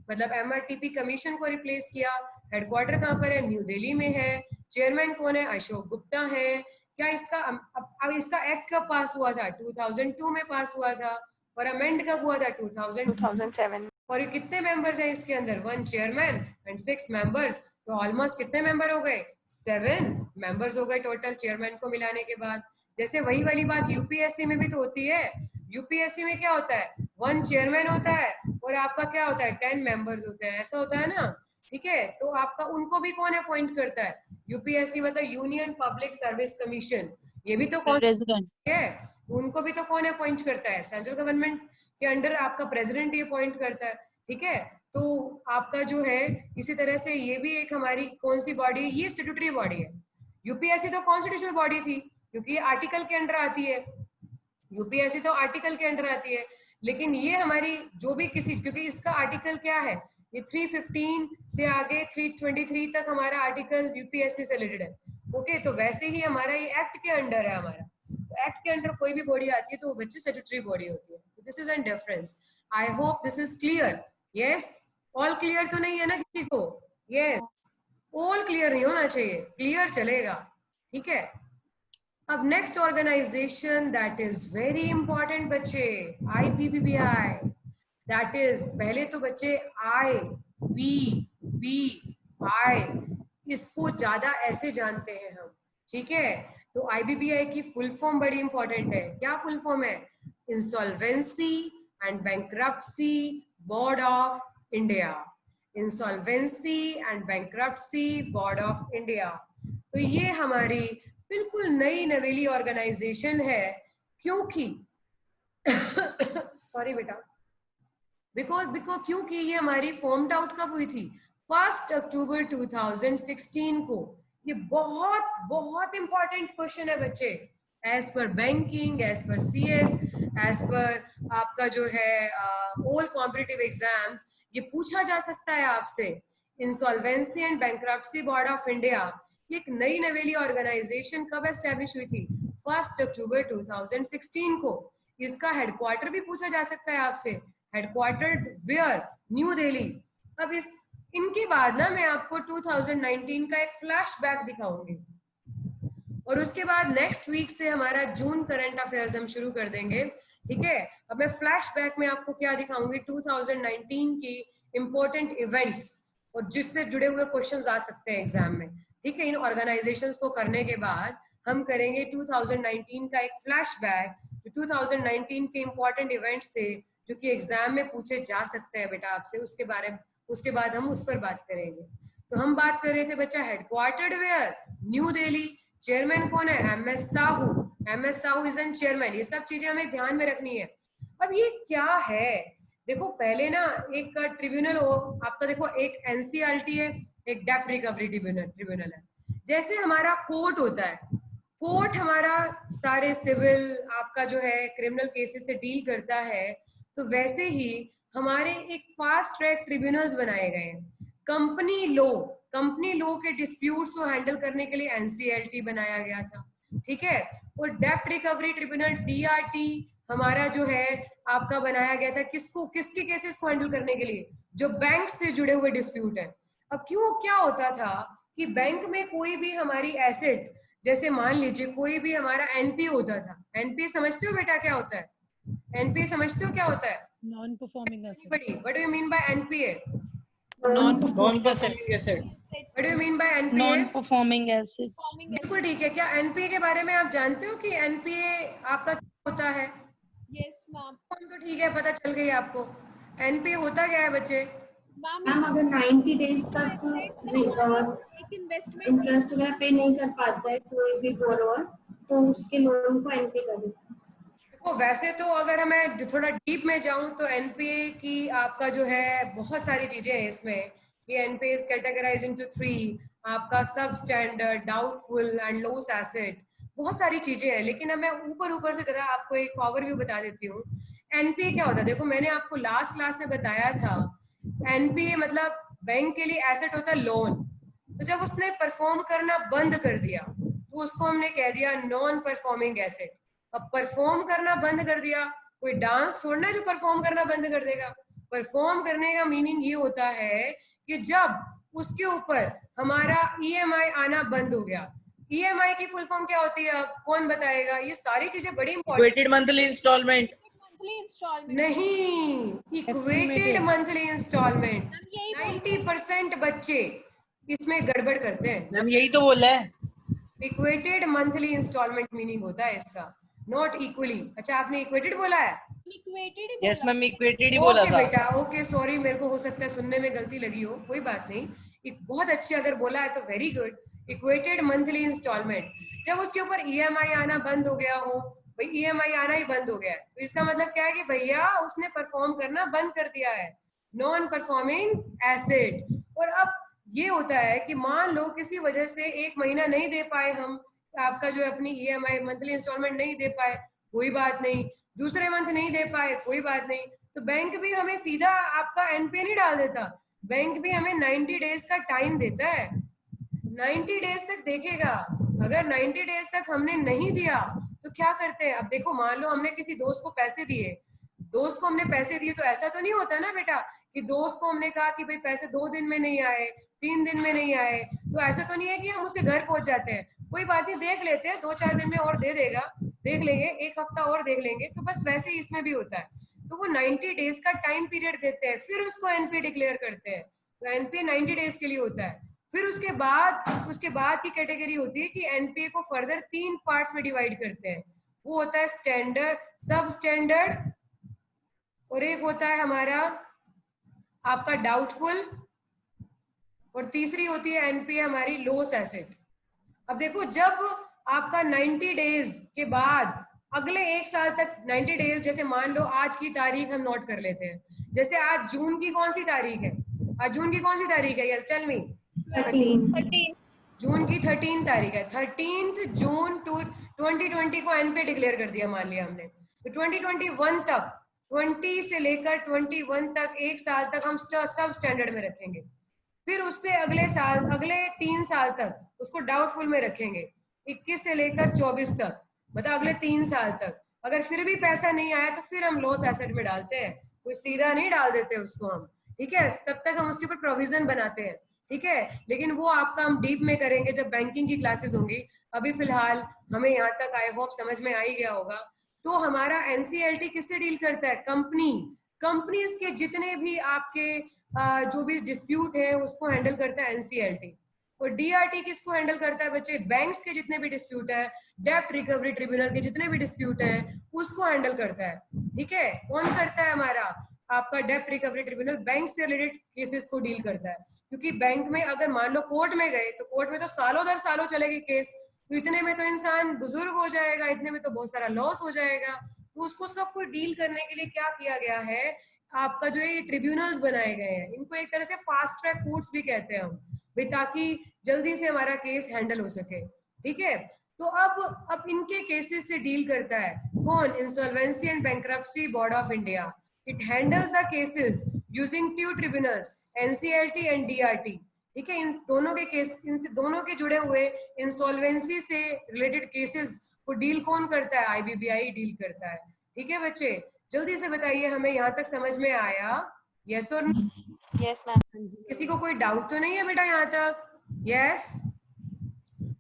मतलब MRTP कमीशन को रिप्लेस किया। हेडक्वार्टर कहाँ पर है? न्यू दिल्ली में है। चेयरमैन कौन है? अशोक गुप्ता है। क्या इसका अब इसका एक्ट कब पास हुआ था? 2002 में पास हुआ था। और अमेंड कब हुआ था? 2007। और ये कितने मेंबर्स हैं इसके अंदर? 1 चेयरमैन एंड 6 मेंबर्स। तो ऑलमोस्ट कितने मेंबर हो गए? 7 मेंबर्स हो गए टोटल चेयरमैन को मिलाने के बाद। जैसे वही वाली बात यूपीएससी में भी तो होती है। यूपीएससी में क्या होता है? 1 चेयरमैन होता है और आपका क्या होता है? 10 मेंबर्स होते हैं, ऐसा होता है ना, ठीक है। तो आपका उनको भी कौन अपॉइंट करता है? यूपीएससी मतलब यूनियन पब्लिक सर्विस कमीशन। ये भी तो कौन प्रेसिडेंट है? उनको भी तो कौन अपॉइंट करता है? सेंट्रल गवर्नमेंट के अंडर आपका प्रेसिडेंट ही अपॉइंट करता है, ठीक है। तो आपका जो है इसी तरह से ये भी एक हमारी कौन सी बॉडी? ये स्टैट्यूटरी बॉडी है। यूपीएससी तो कॉन्स्टिट्यूशनल बॉडी थी क्योंकि ये आर्टिकल के अंडर आती है। यूपीएससी तो आर्टिकल के अंडर आती है, लेकिन ये हमारी जो भी किसी, क्योंकि इसका आर्टिकल क्या है, ये 315 से आगे 323 तक हमारा आर्टिकल यूपीएससी से रिलेटेड है। ओके, तो वैसे ही हमारा ये एक्ट के अंडर है हमारा। तो एक्ट के अंडर कोई भी बॉडी आती है तो वो बच्चे स्टैट्यूटरी बॉडी होती है। This is N difference. I hope this is clear. Yes, all clear तो नहीं है ना किसी को? यस, ऑल क्लियर नहीं होना चाहिए, क्लियर चलेगा, ठीक है। अब next organisation that is very important बच्चे, IPPBI। दैट इज, पहले तो बच्चे IPPBI इसको ज्यादा ऐसे जानते हैं हम, ठीक है। तो IBPI की फुल फॉर्म बड़ी इंपॉर्टेंट है। क्या फुल फॉर्म है? Insolvency and bankruptcy board of India. Insolvency and bankruptcy board of India. तो ये हमारी बिल्कुल नई नवेली ऑर्गेनाइजेशन है, क्योंकि सॉरी बेटा, बिकॉज क्योंकि ये हमारी फॉर्म्ड आउट कब हुई थी? 1 अक्टूबर 2016 को। ये बहुत बहुत इंपॉर्टेंट क्वेश्चन है बच्चे, as per banking, as per CS, as per आपका जो है ऑल कॉम्पिटिटिव एग्जाम्स, ये पूछा जा सकता है आपसे। Insolvency and bankruptcy board of India ये एक नई नवेली ऑर्गेनाइजेशन कब एस्टेब्लिश हुई थी? 1 अक्टूबर 2016 को। इसका हेडक्वार्टर भी पूछा जा सकता है आपसे, हेडक्वार्टर्ड वेयर? न्यू दिल्ली। अब इनके बाद ना मैं आपको 2019 का एक फ्लैशबैक दिखाऊंगी, और उसके बाद नेक्स्ट वीक से हमारा जून करंट अफेयर्स हम शुरू कर देंगे, ठीक है। अब मैं फ्लैशबैक में आपको क्या दिखाऊंगी? 2019 की इंपॉर्टेंट इवेंट्स, और जिससे जुड़े हुए क्वेश्चंस आ सकते हैं एग्जाम में, ठीक है। इन ऑर्गेनाइजेशंस को करने के बाद हम करेंगे 2019 का एक फ्लैशबैक, जो 2019 के इंपॉर्टेंट इवेंट्स थे जो कि एग्जाम में पूछे जा सकते हैं बेटा आपसे, उसके बाद हम उस पर बात करेंगे। तो हम बात कर रहे थे बच्चा headquartered where? New Delhi. Chairman कौन है? MS Sahu. MS Sahu is an chairman. ये सब चीजें हमें ध्यान में रखनी है। अब ये क्या है? देखो पहले ना एक ट्रिब्यूनल हो आपका, देखो एक NCLT है, एक डेप्ट रिकवरी ट्रिब्यूनल है। जैसे हमारा कोर्ट होता है, कोर्ट हमारा सारे सिविल आपका जो है क्रिमिनल केसेस से डील करता है, तो वैसे ही हमारे एक फास्ट ट्रैक ट्रिब्यूनल्स बनाए गए हैं। कंपनी लॉ के डिस्प्यूट्स को हैंडल करने के लिए NCLT बनाया गया था, ठीक है। और डेप्ट रिकवरी ट्रिब्यूनल DRT हमारा जो है आपका बनाया गया था, किसके केसेस को हैंडल करने के लिए? जो बैंक से जुड़े हुए डिस्प्यूट है। अब क्या होता था कि बैंक में कोई भी हमारी एसेट, जैसे मान लीजिए कोई भी हमारा NPA होता था। NPA समझते हो बेटा क्या होता है? NPA समझते हो क्या होता है? Non performing asset. What do you mean by NPA? Non performing assets. What do you mean by NPA? Non performing asset. बिल्कुल ठीक है। क्या NPA के बारे में आप जानते हो कि NPA आपका क्या होता है? Yes ma'am. तो ठीक है, पता चल गई आपको। NPA होता क्या है बच्चे? मैम अगर 90 डेज तक एक इन्वेस्टमेंट इंटरेस्ट वगैरह पे नहीं कर पाता है कोई भी बोरोवर, तो उसके लोन को NPA कर देता है। देखो वैसे तो अगर मैं थोड़ा डीप में जाऊं तो NPA की आपका जो है बहुत सारी चीजें हैं इसमें। ये NPA is categorized into 3, आपका सब standard, doubtful and loss asset, बहुत सारी चीजें हैं। लेकिन अब मैं ऊपर से जरा आपको एक ओवरव्यू बता देती हूँ। NPA क्या होता है? देखो मैंने आपको लास्ट क्लास में बताया था, NPA मतलब बैंक के लिए एसेट होता है लोन। तो जब उसने परफॉर्म करना बंद कर दिया तो उसको हमने कह दिया नॉन परफॉर्मिंग एसेट। अब परफॉर्म करना बंद कर दिया, कोई डांस थोड़ा जो परफॉर्म करना बंद कर देगा। परफॉर्म करने का मीनिंग ये होता है कि जब उसके ऊपर हमारा EMI आना बंद हो गया। EMI की फुल फॉर्म क्या होती है? अब कौन बताएगा? ये सारी चीजें बड़ी important. Equated monthly instalment monthly instalment नहीं, इक्वेटेड मंथली इंस्टॉलमेंट। यही 90% बच्चे इसमें गड़बड़ करते हैं। मैम यही तो बोला है। इक्वेटेड मंथली इंस्टॉलमेंट मीनिंग होता है इसका, नॉट इक्वली। अच्छा आपने इक्वेटेड बोला है? इक्वेटेड यस मैम इक्वेटेड ही बोला था। बेटा ओके, सॉरी, मेरे को हो सकता है सुनने में गलती लगी हो, कोई बात नहीं। एक बहुत अच्छी अगर बोला है तो very good. Equated monthly instalment, जब उसके ऊपर EMI आना बंद हो गया हो, भाई EMI आना ही बंद हो गया है, तो इसका मतलब क्या है कि भैया उसने परफॉर्म करना बंद कर दिया है, नॉन परफॉर्मिंग एसेट। और अब ये होता है कि मान लो किसी वजह से एक महीना नहीं दे पाए हम, आपका जो अपनी EMI मंथली इंस्टॉलमेंट नहीं दे पाए, कोई बात नहीं। दूसरे मंथ नहीं दे पाए, कोई बात नहीं। तो बैंक भी हमें सीधा आपका NPA नहीं डाल देता, बैंक भी हमें 90 डेज का टाइम देता है। 90 डेज तक देखेगा। अगर 90 डेज तक हमने नहीं दिया तो क्या करते हैं? अब देखो मान लो हमने किसी दोस्त को पैसे दिए, तो ऐसा तो नहीं होता ना बेटा कि दोस्त को हमने कहा कि भाई पैसे 2 दिन में नहीं आए, 3 दिन में नहीं आए, तो ऐसा तो नहीं है कि हम उसके घर पहुंच जाते हैं, कोई बात नहीं देख लेते हैं, 2-4 दिन में और दे देगा, देख लेंगे, 1 हफ्ता और देख लेंगे। तो बस वैसे ही इसमें भी होता है। तो वो 90 डेज का टाइम पीरियड देते हैं, फिर उसको NPA डिक्लेयर करते हैं। तो NPA 90 डेज के लिए होता है। फिर उसके बाद की कैटेगरी होती है कि एनपीए को फर्दर 3 पार्ट्स में डिवाइड करते हैं। वो होता है स्टैंडर्ड, सब स्टैंडर्ड, और एक होता है हमारा आपका डाउटफुल, और तीसरी होती है एनपीए हमारी लॉस एसेट। अब देखो, जब आपका 90 डेज के बाद अगले 1 साल तक 90 डेज, जैसे मान लो आज की तारीख हम नोट कर लेते हैं, जैसे आज जून की कौन सी तारीख है? आज जून की कौन सी तारीख है? Yes tell me. 13 जून की 13 तारीख है। 13 जून 2020 को एनपीए डिक्लेयर कर दिया मान लिया हमने, तो 2021 तक, 20 से लेकर 21 तक 1 साल तक हम सब स्टैंडर्ड में रखेंगे। फिर उससे अगले 3 साल तक उसको डाउटफुल में रखेंगे, 21 से लेकर 24 तक, मतलब अगले 3 साल तक। अगर फिर भी पैसा नहीं आया तो फिर हम लॉस एसेट में डालते हैं, कोई सीधा नहीं डाल देते उसको हम, ठीक है। तब तक हम उसके ऊपर प्रोविजन बनाते हैं, ठीक है। लेकिन वो आपका हम डीप में करेंगे जब बैंकिंग की क्लासेस होंगी। अभी फिलहाल हमें यहाँ तक आई होप समझ में आ ही गया होगा। तो हमारा एनसीएलटी किससे डील करता है? कंपनीज के जितने भी आपके जो भी डिस्प्यूट है उसको हैंडल करता है एनसीएलटी। और डीआरटी किसको हैंडल करता है बच्चे? बैंक्स के जितने भी डिस्प्यूट है, डेब्ट रिकवरी ट्रिब्यूनल के जितने भी डिस्प्यूट है उसको हैंडल करता है, ठीक है। कौन करता है? हमारा आपका डेब्ट रिकवरी ट्रिब्यूनल बैंक से रिलेटेड केसेस को डील करता है। क्योंकि बैंक में अगर मान लो कोर्ट में गए तो कोर्ट में तो सालों दर सालों चलेगी केस, तो इतने में तो इंसान बुजुर्ग हो जाएगा, इतने में तो बहुत सारा लॉस हो जाएगा। तो उसको सबको डील करने के लिए क्या किया गया है? आपका जो ये ट्रिब्यूनल्स बनाए गए हैं, इनको एक तरह से फास्ट ट्रैक कोर्ट्स भी कहते हैं हम भाई, ताकि जल्दी से हमारा केस हैंडल हो सके, ठीक है। तो अब इनके केसेस से डील करता है कौन? Insolvency and bankruptcy board of India. It handles the cases using 2 tribunals, NCLT and DRT, ठीक है। इन दोनों के जुड़े हुए इंसॉल्वेंसी से रिलेटेड केसेस को डील कौन करता है? आईबीबीआई डील करता है, ठीक है बच्चे। जल्दी से बताइए, हमें यहाँ तक समझ में आया? यस और नो? Yes ma'am. किसी को कोई डाउट तो नहीं है बेटा यहाँ तक? यस,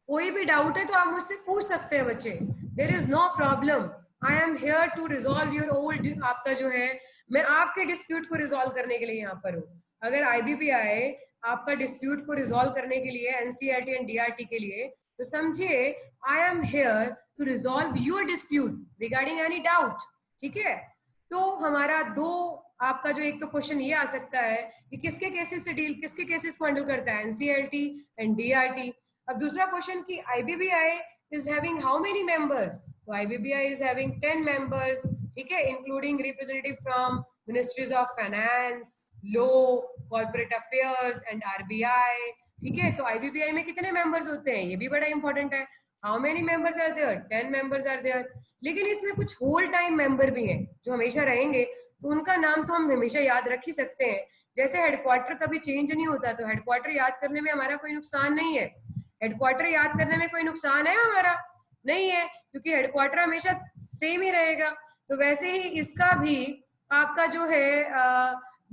कोई भी डाउट है तो आप मुझसे पूछ सकते हैं बच्चे, there is no problem. I am here to resolve your old, आपका जो है, मैं आपके डिस्प्यूट को रिजॉल्व करने के लिए यहाँ पर हूँ। अगर आईबीबीआई आपका डिस्प्यूट को रिजॉल्व करने के लिए, एनसीईआरटी एंड डीआरटी के लिए, तो समझिए I am here to resolve your dispute regarding any doubt, ठीक है। तो हमारा आपका जो एक तो क्वेश्चन ये आ सकता है कि किसके केसेस को हैंडल करता है? NCERT and DRT. अब दूसरा क्वेश्चन कि IBBI is having how many members? So IBBI is having 10 members, ठीक है, including representative from ministries of finance, law, corporate affairs and RBI, ठीक है। तो IBBI में कितने members होते हैं? ये भी बड़ा important है। How many members are there? 10 members are there। लेकिन इसमें कुछ whole time member भी हैं जो हमेशा रहेंगे, तो उनका नाम तो हम हमेशा याद रख ही सकते हैं। जैसे हेडक्वार्टर कभी चेंज नहीं होता, तो हेडक्वार्टर याद करने में हमारा कोई नुकसान नहीं है। हेडक्वार्टर याद करने में कोई नुकसान है हमारा? नहीं है, क्योंकि हेडक्वार्टर हमेशा सेम ही रहेगा। तो वैसे ही इसका भी आपका जो है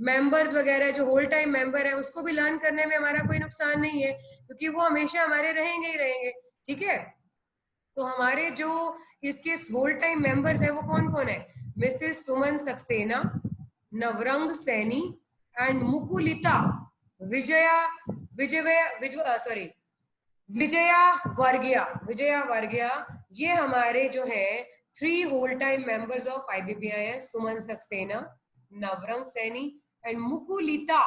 मेंबर्स वगैरह जो होल टाइम मेंबर है उसको भी लर्न करने में हमारा कोई नुकसान नहीं है, क्योंकि वो हमेशा हमारे रहेंगे ही रहेंगे, ठीक है। तो हमारे जो इसके होल टाइम मेंबर्स है वो कौन कौन है? Mrs Suman Saxena, Navrang Saini and Mukulita Vijayawargiya. ये हमारे जो है 3 whole time members of IBBI है। सुमन सक्सेना, नवरंग सैनी एंड मुकुलिता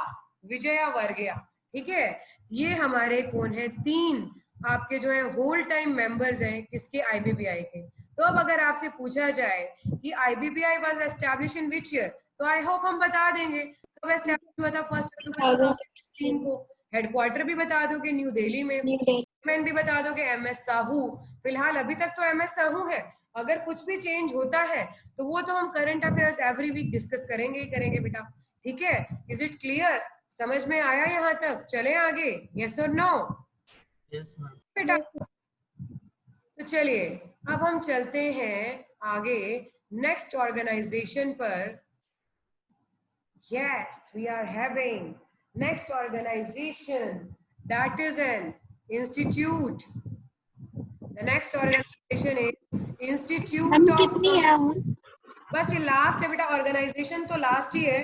विजया वर्गिया, ठीक है। ये हमारे कौन है? 3 आपके जो है होल टाइम मेंबर्स हैं किसके? आईबीबीआई के। तो अब अगर आपसे पूछा जाए कि IBBI was establish in which year, तो आई होप हम बता देंगे कब एस्टैब्लिश हुआ था। 1 अक्टूबर 2016 को। हेडक्वार्टर भी बता दोगे न्यू दिल्ली में, चेयरमैन भी बता दोगे MS साहू। फिलहाल अभी तक तो MS साहू है, अगर कुछ भी चेंज होता है तो वो तो हम current affairs every week discuss करेंगे ही करेंगे बेटा, ठीक है। Is it clear? समझ में आया यहाँ तक? चले आगे? यस और नो? Yes ma'am. बेटा तो चलिए अब हम चलते हैं आगे नेक्स्ट ऑर्गेनाइजेशन पर। Yes, we are having next organization, that is an institute. The next organization is Institute of, कितनी है? बस ये लास्ट है बेटा, ऑर्गेनाइजेशन तो लास्ट ही है।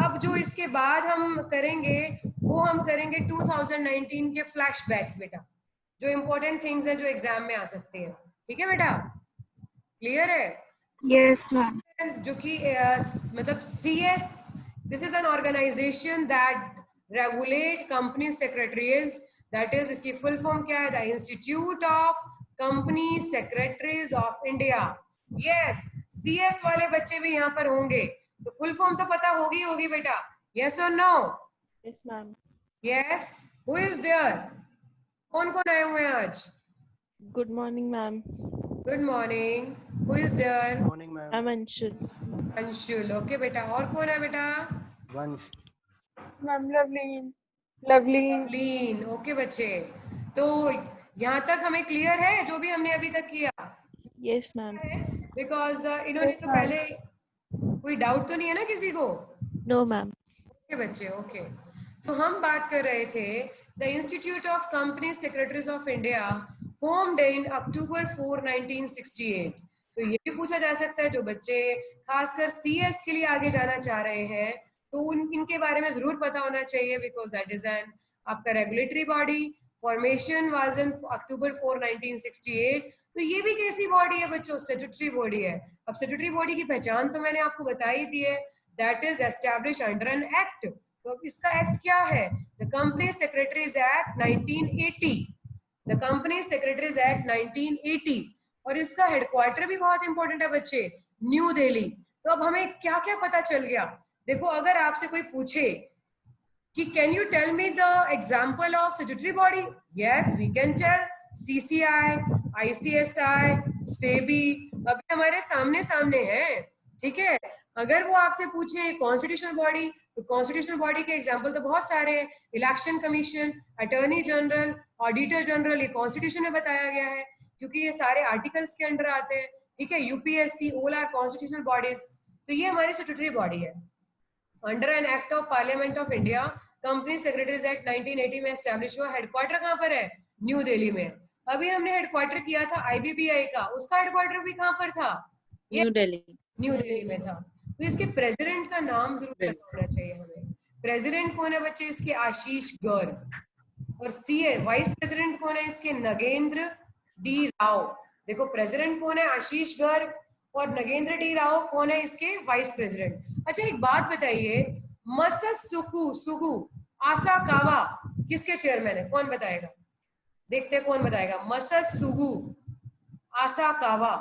अब जो इसके बाद हम करेंगे वो हम करेंगे 2019 के फ्लैशबैक्स बेटा, जो इंपॉर्टेंट थिंग्स है जो एग्जाम में आ सकती है। ठीक है बेटा, क्लियर है? Yes ma'am. जो कि मतलब CS, this is an organisation that regulate company secretaries, that is, इसकी फुल फॉर्म क्या है? The institute of company secretaries of India. Yes, CS वाले बच्चे भी यहाँ पर होंगे, तो फुल फॉर्म तो पता होगी बेटा, यस और no? Yes ma'am. Yes, who is there? कौन कौन आए हुए हैं आज? Good morning ma'am. Good morning, who is there? Morning ma'am. Ma'am Anshul. Anshul, okay बेटा। और कौन है बेटा? वंश। मैम लवलीन। लवलीन। लवलीन, ओके बच्चे। तो यहाँ तक हमें क्लियर है जो भी हमने अभी तक किया? Yes ma'am. बिकॉज इन्होंने Yes, तो ma'am. पहले, कोई डाउट तो नहीं है ना किसी को? No ma'am. ओके बच्चे, ओके। तो हम बात कर रहे थे the institute of company secretaries of India formed in October 4, 1968। तो ये भी पूछा जा सकता है, जो बच्चे खासकर CS के लिए आगे जाना चाह रहे हैं तो इनके बारे में जरूर पता होना चाहिए, बिकॉज दैट इज एन आपका regulatory body. Formation was in October 4, 1968। तो ये भी कैसी बॉडी है बच्चों? स्टैट्यूटरी बॉडी है। अब स्टैट्यूटरी बॉडी की पहचान तो मैंने आपको बताई दी है, that is establish under an act. तो अब इसका एक्ट क्या है? The company secretaries act 1980। The company secretaries act 1980। और इसका हेडक्वार्टर भी बहुत इंपॉर्टेंट है बच्चे, न्यू दिल्ली। तो अब हमें क्या क्या पता चल गया? देखो, अगर आपसे कोई पूछे कि can you tell me the example of statutory body, yes we can tell CCI, ICSI, SEBI, अभी हमारे सामने सामने है। ठीक है, अगर वो आपसे पूछे कॉन्स्टिट्यूशनल बॉडी, तो कॉन्स्टिट्यूशनल बॉडी के एग्जांपल तो बहुत सारे हैं। Election commission, attorney general, auditor general, ये कॉन्स्टिट्यूशन में बताया गया है क्योंकि ये सारे आर्टिकल्स के अंडर आते हैं। ठीक है, UPSC, all are constitutional bodies. तो ये हमारी स्टैट्यूटरी बॉडी है। Under an act of parliament of India, company secretaries act 1980 में एस्टैब्लिश हुआ। हेडक्वार्टर कहाँ पर है? न्यू दिल्ली में। अभी हमने हेडक्वार्टर किया था IBPI का, उसका हेडक्वार्टर भी कहाँ पर था? न्यू दिल्ली। न्यू दिल्ली में था। तो इसके प्रेसिडेंट का नाम जरूर पता होना चाहिए हमें। प्रेसिडेंट कौन है बच्चे? इसके आशीष गर्ग। और CA वाइस प्रेसिडेंट कौन है इसके? नगेंद्र डी राव। देखो, प्रेसिडेंट कौन है? आशीष गर्ग। और नगेंद्र डी राव कौन है इसके? Vice president. अच्छा, एक बात बताइए, मसत्सुगु आसाकावा किसके चेयरमैन है? कौन बताएगा? देखते हैं कौन बताएगा। मसत्सुगु आसाकावा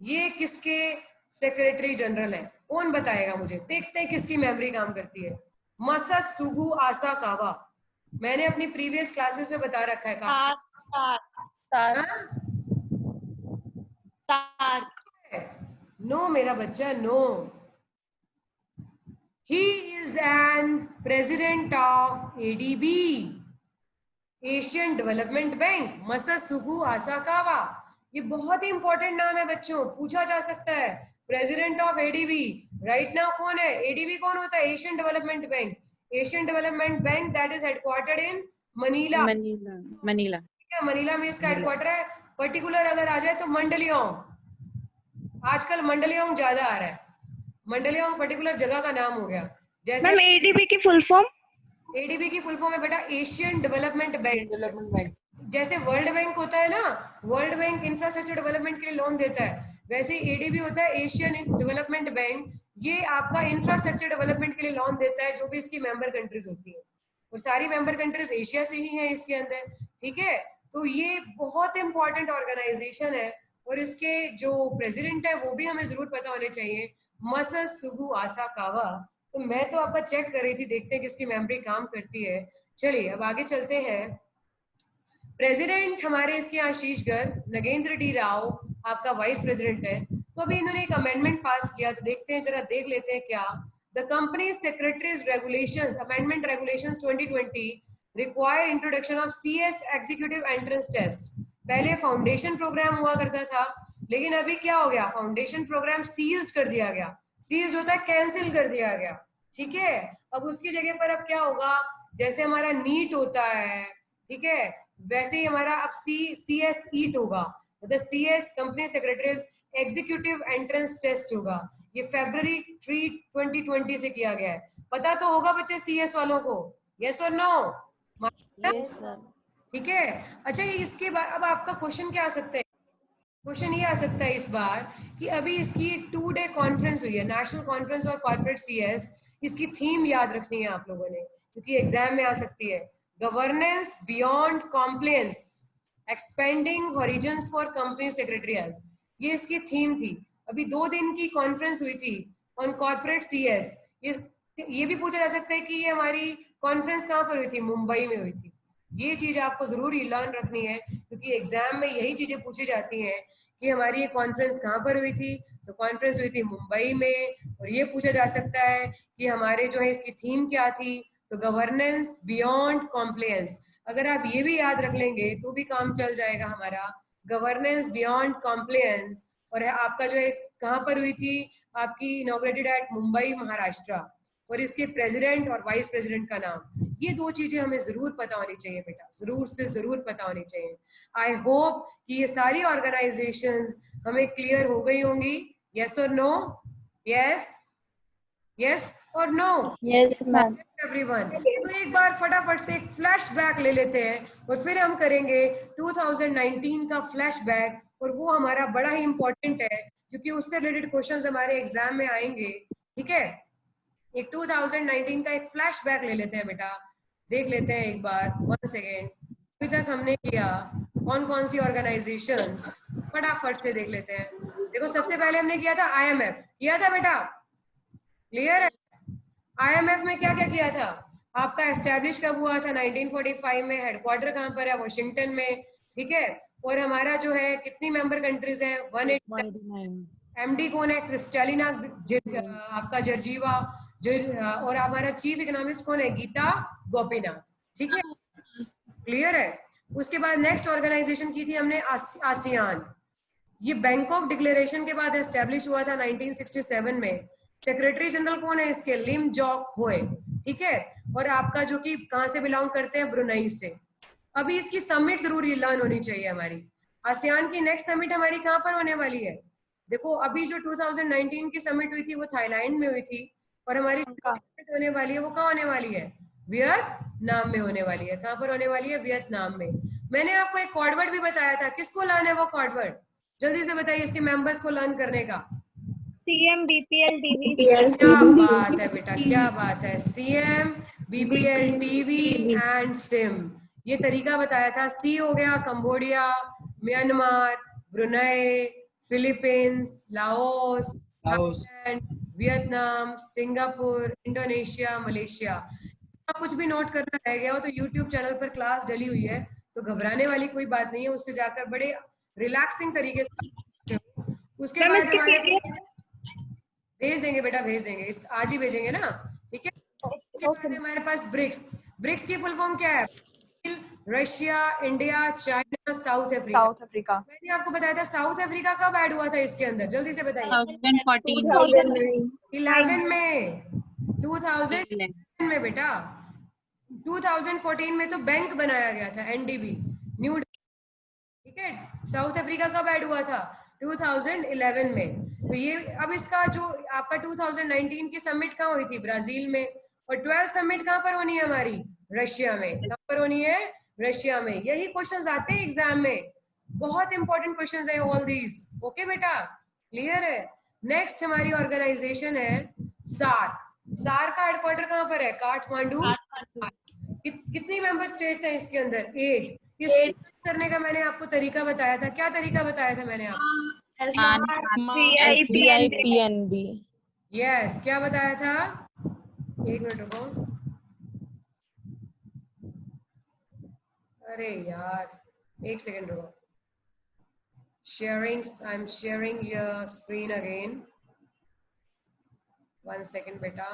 ये किसके सेक्रेटरी जनरल है? कौन बताएगा मुझे? देखते हैं किसकी मेमोरी काम करती है। मसत्सुगु आसाकावा, मैंने अपनी प्रीवियस क्लासेस में बता रखा है। नो मेरा बच्चा, no. He is an president of ADB, Asian Development Bank, Masatsugu Asakawa. ये बहुत ही इंपॉर्टेंट नाम है बच्चों, पूछा जा सकता है। President of ADB right now कौन है? ADB कौन होता है? Asian Development bank. Asian Development bank that is headquartered in Manila. Manila. ठीक है, मनीला में इसका हेडक्वार्टर है। पर्टिकुलर अगर आ जाए तो मंडलियोंग, आजकल मंडलियोंग ज्यादा आ रहा है। मंडलियोंग पर्टिकुलर जगह का नाम हो गया। जैसे मैम ADB की फुल फॉर्म? ADB की फुल फॉर्म है बेटा Asian Development bank. Development bank. जैसे वर्ल्ड बैंक होता है ना, वर्ल्ड बैंक इंफ्रास्ट्रक्चर डेवलपमेंट के लिए लोन देता है, वैसे ADB होता है एशियन डेवलपमेंट बैंक। ये आपका इंफ्रास्ट्रक्चर डेवलपमेंट के लिए लोन देता है, जो भी इसकी मेंबर कंट्रीज होती है। और सारी मेंबर कंट्रीज एशिया से ही है इसके अंदर। ठीक है, तो ये बहुत इंपॉर्टेंट ऑर्गेनाइजेशन है और इसके जो प्रेसिडेंट है वो भी हमें जरूर पता होने चाहिए, मसत्सुगु आसाकावा। तो मैं तो आपका चेक कर रही थी, देखते हैं किसकी मेमोरी काम करती है। चलिए अब आगे चलते हैं। प्रेसिडेंट हमारे इसके आशीष गर्ग, नगेंद्र डी राव आपका वाइस प्रेसिडेंट है। तो अभी इन्होंने एक अमेंडमेंट पास किया, तो देखते हैं, जरा देख लेते हैं क्या। The company secretaries regulations amendment regulations 2020 require introduction of CS executive entrance test. पहले फाउंडेशन प्रोग्राम हुआ करता था, लेकिन अभी क्या हो गया? फाउंडेशन प्रोग्राम सीज्ड कर दिया गया। सीज्ड होता है कैंसिल कर दिया गया। ठीक है, अब उसकी जगह पर अब क्या होगा? जैसे हमारा नीट होता है, ठीक है, वैसे ही हमारा अब CS EAT होगा, मतलब CS company secretaries executive entrance test होगा। ये February 3 2020 से किया गया है। पता तो होगा बच्चे CS वालों को, यस और नो? Yes ma'am. ठीक है। अच्छा, ये इसके बाद अब आपका क्वेश्चन क्या आ सकता है? क्वेश्चन ये आ सकता है इस बार कि अभी इसकी 2 डे कॉन्फ्रेंस हुई है, नेशनल कॉन्फ्रेंस और कॉर्पोरेट CS। इसकी थीम याद रखनी है आप लोगों ने, क्योंकि एग्जाम में आ सकती है। Governance beyond compliance, expanding horizons for company secretaries, ये इसकी थीम थी। अभी 2 दिन की कॉन्फ्रेंस हुई थी ऑन कॉर्पोरेट CS। ये भी पूछा जा सकता है कि ये हमारी कॉन्फ्रेंस कहाँ पर हुई थी? मुंबई में हुई थी। ये चीज आपको जरूर लर्न रखनी है, क्योंकि एग्जाम में यही चीजें पूछी जाती हैं कि हमारी ये कॉन्फ्रेंस कहाँ पर हुई थी। तो कॉन्फ्रेंस हुई थी मुंबई में। और ये पूछा जा सकता है कि हमारे जो है इसकी थीम क्या थी, तो गवर्नेंस बियॉन्ड कॉम्प्लायंस। अगर आप ये भी याद रख लेंगे तो भी काम चल जाएगा हमारा, गवर्नेंस बियॉन्ड कॉम्प्लायंस। और आपका जो है कहाँ पर हुई थी? आपकी इनॉग्रेटेड एट मुंबई, महाराष्ट्र। और इसके प्रेसिडेंट और वाइस प्रेसिडेंट का नाम, ये 2 चीजें हमें जरूर पता होनी चाहिए बेटा, जरूर से जरूर पता होनी चाहिए। आई होप कि ये सारी ऑर्गेनाइजेशंस हमें क्लियर हो गई होंगी। यस और नो? यस, यस और नो? Yes ma'am. एवरीवन, तो एक बार फटाफट से एक फ्लैशबैक ले लेते हैं और फिर हम करेंगे 2019 का फ्लैशबैक। और वो हमारा बड़ा ही इंपॉर्टेंट है, क्योंकि उससे रिलेटेड क्वेश्चंस हमारे एग्जाम में आएंगे। ठीक है, एक 2019 का एक फ्लैशबैक ले लेते हैं बेटा, देख लेते हैं एक बार, 1 सेकेंड। अभी तक हमने किया कौन कौन सी ऑर्गेनाइजेशंस, फटाफट से देख लेते हैं। देखो, सबसे पहले हमने किया था IMF, किया था बेटा, क्लियर है? IMF में क्या क्या किया था? आपका एस्टेब्लिश कब हुआ था? 1945 में। हेडक्वार्टर कहाँ पर है? वॉशिंगटन में। ठीक है। और हमारा जो है कितनी मेंबर कंट्रीज हैं? 189। MD कौन है? क्रिस्टेलिना आपका जर्जीवा। और हमारा चीफ इकोनॉमिस्ट कौन है? गीता गोपीनाथ। ठीक है, क्लियर है? उसके बाद नेक्स्ट ऑर्गेनाइजेशन की थी हमने आसियान। ये बैंकॉक डिक्लेरेशन के बाद एस्टेब्लिश हुआ था 1967 में। सेक्रेटरी जनरल कौन है इसके? लिम जॉक होए। ठीक है। और आपका जो कि कहाँ से बिलोंग करते हैं? ब्रुनई से। अभी इसकी समिट जरूर लर्न होनी चाहिए हमारी। आसियान की नेक्स्ट समिट हमारी कहाँ पर होने वाली है? देखो, अभी जो 2019 की समिट हुई थी वो थाईलैंड में हुई थी, और हमारी समिट होने वाली है वो कहाँ होने वाली है? वियतनाम में होने वाली है। कहाँ पर होने वाली है? वियतनाम में। मैंने आपको एक कॉर्डवर्ड भी बताया था, किसको लर्न है वो कॉर्डवर्ड? जल्दी से बताइए इसके मेंबर्स को लर्न करने का। CM BPL TV। क्या बात है बेटा, क्या बात है! CM BPL TV and SIM, ये तरीका बताया था। C हो गया Cambodia, Myanmar, Brunei, Philippines, Laos, Thailand, Vietnam, Singapore, Indonesia, Malaysia. कुछ भी नोट करना रह गया हो तो YouTube चैनल पर क्लास डली हुई है, तो घबराने वाली कोई बात नहीं है। उससे जाकर बड़े रिलैक्सिंग तरीके से। उसके बाद हमारे भेज देंगे बेटा, भेज देंगे, इस आज ही भेजेंगे ना। ठीक है। उसके बाद हमारे पास ब्रिक्स। ब्रिक्स की फुल फॉर्म क्या है? Russia, India, China, south Africa. South Africa. मैंने आपको बताया था साउथ अफ्रीका कब ऐड हुआ था इसके अंदर? जल्दी से बताइए। 2014 11 में, 2011 में बेटा। 2014 में तो बैंक बनाया गया था, NDB, न्यू। ठीक है। साउथ अफ्रीका कब ऐड हुआ था? 2011 में। तो ये अब इसका जो आपका 2019 की समिट कहाँ हुई थी? ब्राजील में। और 12th समिट कहाँ पर होनी है हमारी? रशिया में। कहाँ पर होनी है? रशिया में। यही क्वेश्चंस आते हैं एग्जाम में, बहुत इंपॉर्टेंट क्वेश्चंस है ऑल दीज। ओके बेटा, क्लियर है? नेक्स्ट हमारी ऑर्गेनाइजेशन है सार्क। सार्क का हेडक्वार्टर कहाँ पर है? काठमांडू। कितनी मेंबर स्टेट्स हैं इसके अंदर? 8। इसको करने का मैंने आपको तरीका बताया था। क्या तरीका बताया था मैंने आपको? CIPNB। यस, क्या बताया था? एक मिनट रुको। अरे यार, एक सेकेंड रुको। Sharing, I am sharing your screen again. 1 second बेटा।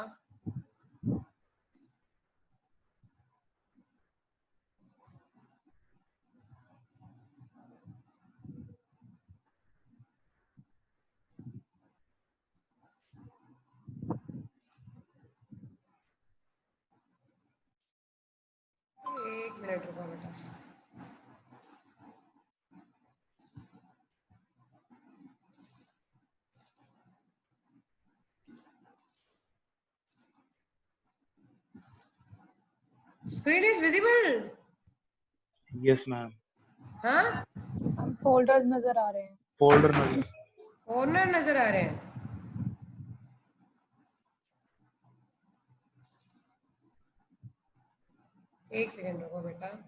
एक मिनट रुको बेटा। Screen is visible? Yes, ma'am. हाँ? हम फोल्डर्स नजर आ रहे हैं. Folder नजर. Corner नजर आ रहे हैं. एक सेकंड रुको बेटा.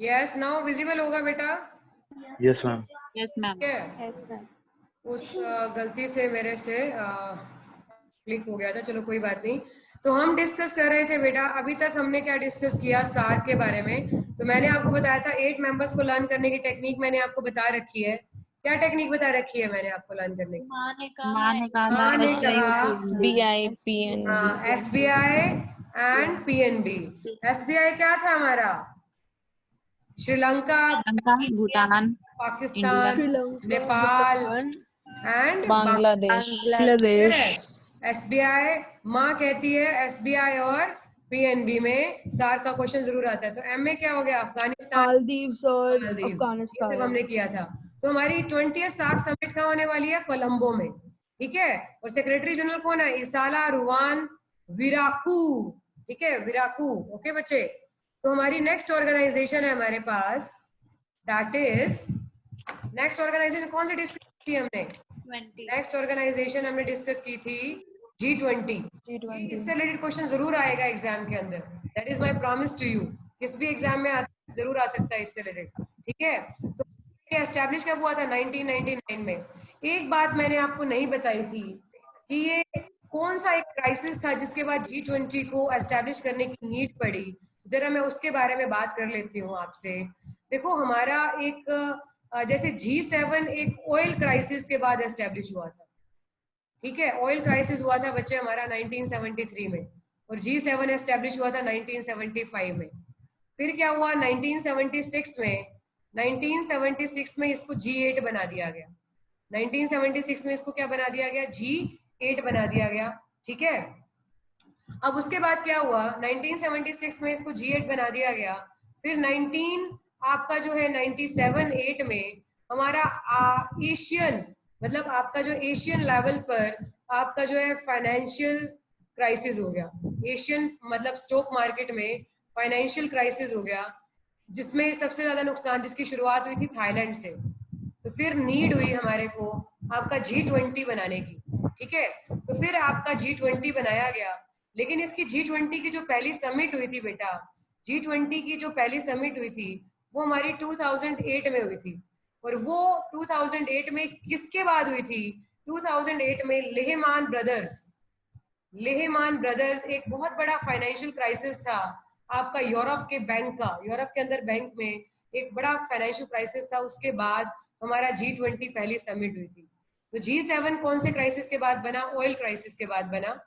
Yes, now visible होगा बेटा. Yes, ma'am. Yes, ma'am. ठीक है. Yes ma'am. उस गलती से मेरे से क्लिक हो गया था. चलो कोई बात नहीं. तो हम डिस्कस कर रहे थे बेटा. अभी तक हमने क्या डिस्कस किया सार के बारे में. तो मैंने आपको बताया था 8 मेंबर्स को लर्न करने की टेक्निक मैंने आपको बता रखी है. क्या टेक्निक बता रखी है मैंने आपको लर्न करने की? माँ ने माँ ने कहा BIPN. SBI and PNB. SBI क्या था हमारा? श्रीलंका, श्रीलंका, भूटान, पाकिस्तान, नेपाल एंड बांग्लादेश. SBI माँ कहती है SBI और PNB में सार का क्वेश्चन जरूर आता है. तो M में क्या हो गया? अफगानिस्तान, मालदीव्स और मालदीव्स. अफगानिस्तान. ये सब हमने किया था. तो हमारी 20th सार्क समिट कहाँ होने वाली है? कोलंबो में. ठीक है. और सेक्रेटरी जनरल कौन है? इसाला रुवान विराकू. ठीक है, विराकू. ओके बच्चे. तो हमारी नेक्स्ट ऑर्गेनाइजेशन है हमारे पास, दैट इज नेक्स्ट ऑर्गेनाइजेशन कौन सी डिस्कस की हमने? नेक्स्ट ऑर्गेनाइजेशन हमने डिस्कस की थी G20. इससे रिलेटेड क्वेश्चन जरूर आएगा एग्जाम के अंदर. That is my promise to you. किस भी एग्जाम में जरूर आ सकता है इससे रिलेटेड. ठीक है. तो ये एस्टैब्लिश कब हुआ था? 1999 में. एक बात मैंने आपको नहीं बताई थी कि ये कौन सा एक क्राइसिस था जिसके बाद G20 को एस्टैब्लिश करने की नीड पड़ी. जरा मैं उसके बारे में बात कर लेती हूँ आपसे. देखो हमारा एक जैसे G7 एक ऑयल क्राइसिस के बाद एस्टैब्लिश हुआ था. ठीक है. ऑयल क्राइसिस हुआ था बच्चे हमारा 1973 में और G7 एस्टैब्लिश हुआ था 1975 में. फिर क्या हुआ? 1976 में इसको G8 बना दिया गया. 1976 में इसको क्या बना दिया गया? G8 बना दिया गया. ठीक है. अब उसके बाद क्या हुआ? 1976 में इसको G8 बना दिया गया. फिर 97-8 में हमारा एशियन मतलब आपका जो एशियन लेवल पर आपका जो है फाइनेंशियल क्राइसिस हो गया. एशियन मतलब स्टॉक मार्केट में फाइनेंशियल क्राइसिस हो गया, जिसमें सबसे ज्यादा नुकसान जिसकी शुरुआत हुई थी थाईलैंड से. तो फिर नीड हुई हमारे को आपका G20 बनाने की. ठीक है. तो फिर आपका G20 बनाया गया. लेकिन इसकी G20 की जो पहली समिट हुई थी बेटा, G20 की जो पहली समिट हुई थी वो हमारी 2008 में हुई थी. और वो 2008 में किसके बाद हुई थी? 2008 में लेहमान ब्रदर्स एक बहुत बड़ा फाइनेंशियल क्राइसिस था आपका यूरोप के बैंक का. यूरोप के अंदर बैंक में एक बड़ा फाइनेंशियल क्राइसिस था. उसके बाद हमारा G20 पहली समिट हुई थी. तो G7 कौन से क्राइसिस के बाद बना? ऑयल क्राइसिस के बाद बना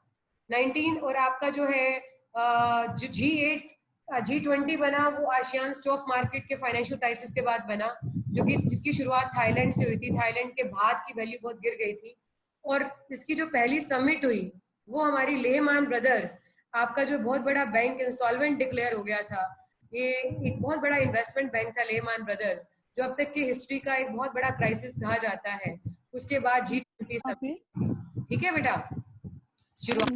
19. और आपका जो है जो G20 बना वो आसियान स्टॉक मार्केट के फाइनेंशियल क्राइसिस के बाद बना, जो कि जिसकी शुरुआत थाईलैंड से हुई थी. थाईलैंड के बात की वैल्यू बहुत गिर गई थी. और इसकी जो पहली समिट हुई वो हमारी लेहमान ब्रदर्स आपका जो बहुत बड़ा बैंक इंसॉल्वेंट डिक्लेयर हो गया था. ये एक बहुत बड़ा इन्वेस्टमेंट बैंक था लेहमान ब्रदर्स, जो अब तक की हिस्ट्री का एक बहुत बड़ा क्राइसिस कहा जाता है. उसके बाद G20 समिट. ठीक है बेटा. शुरुआत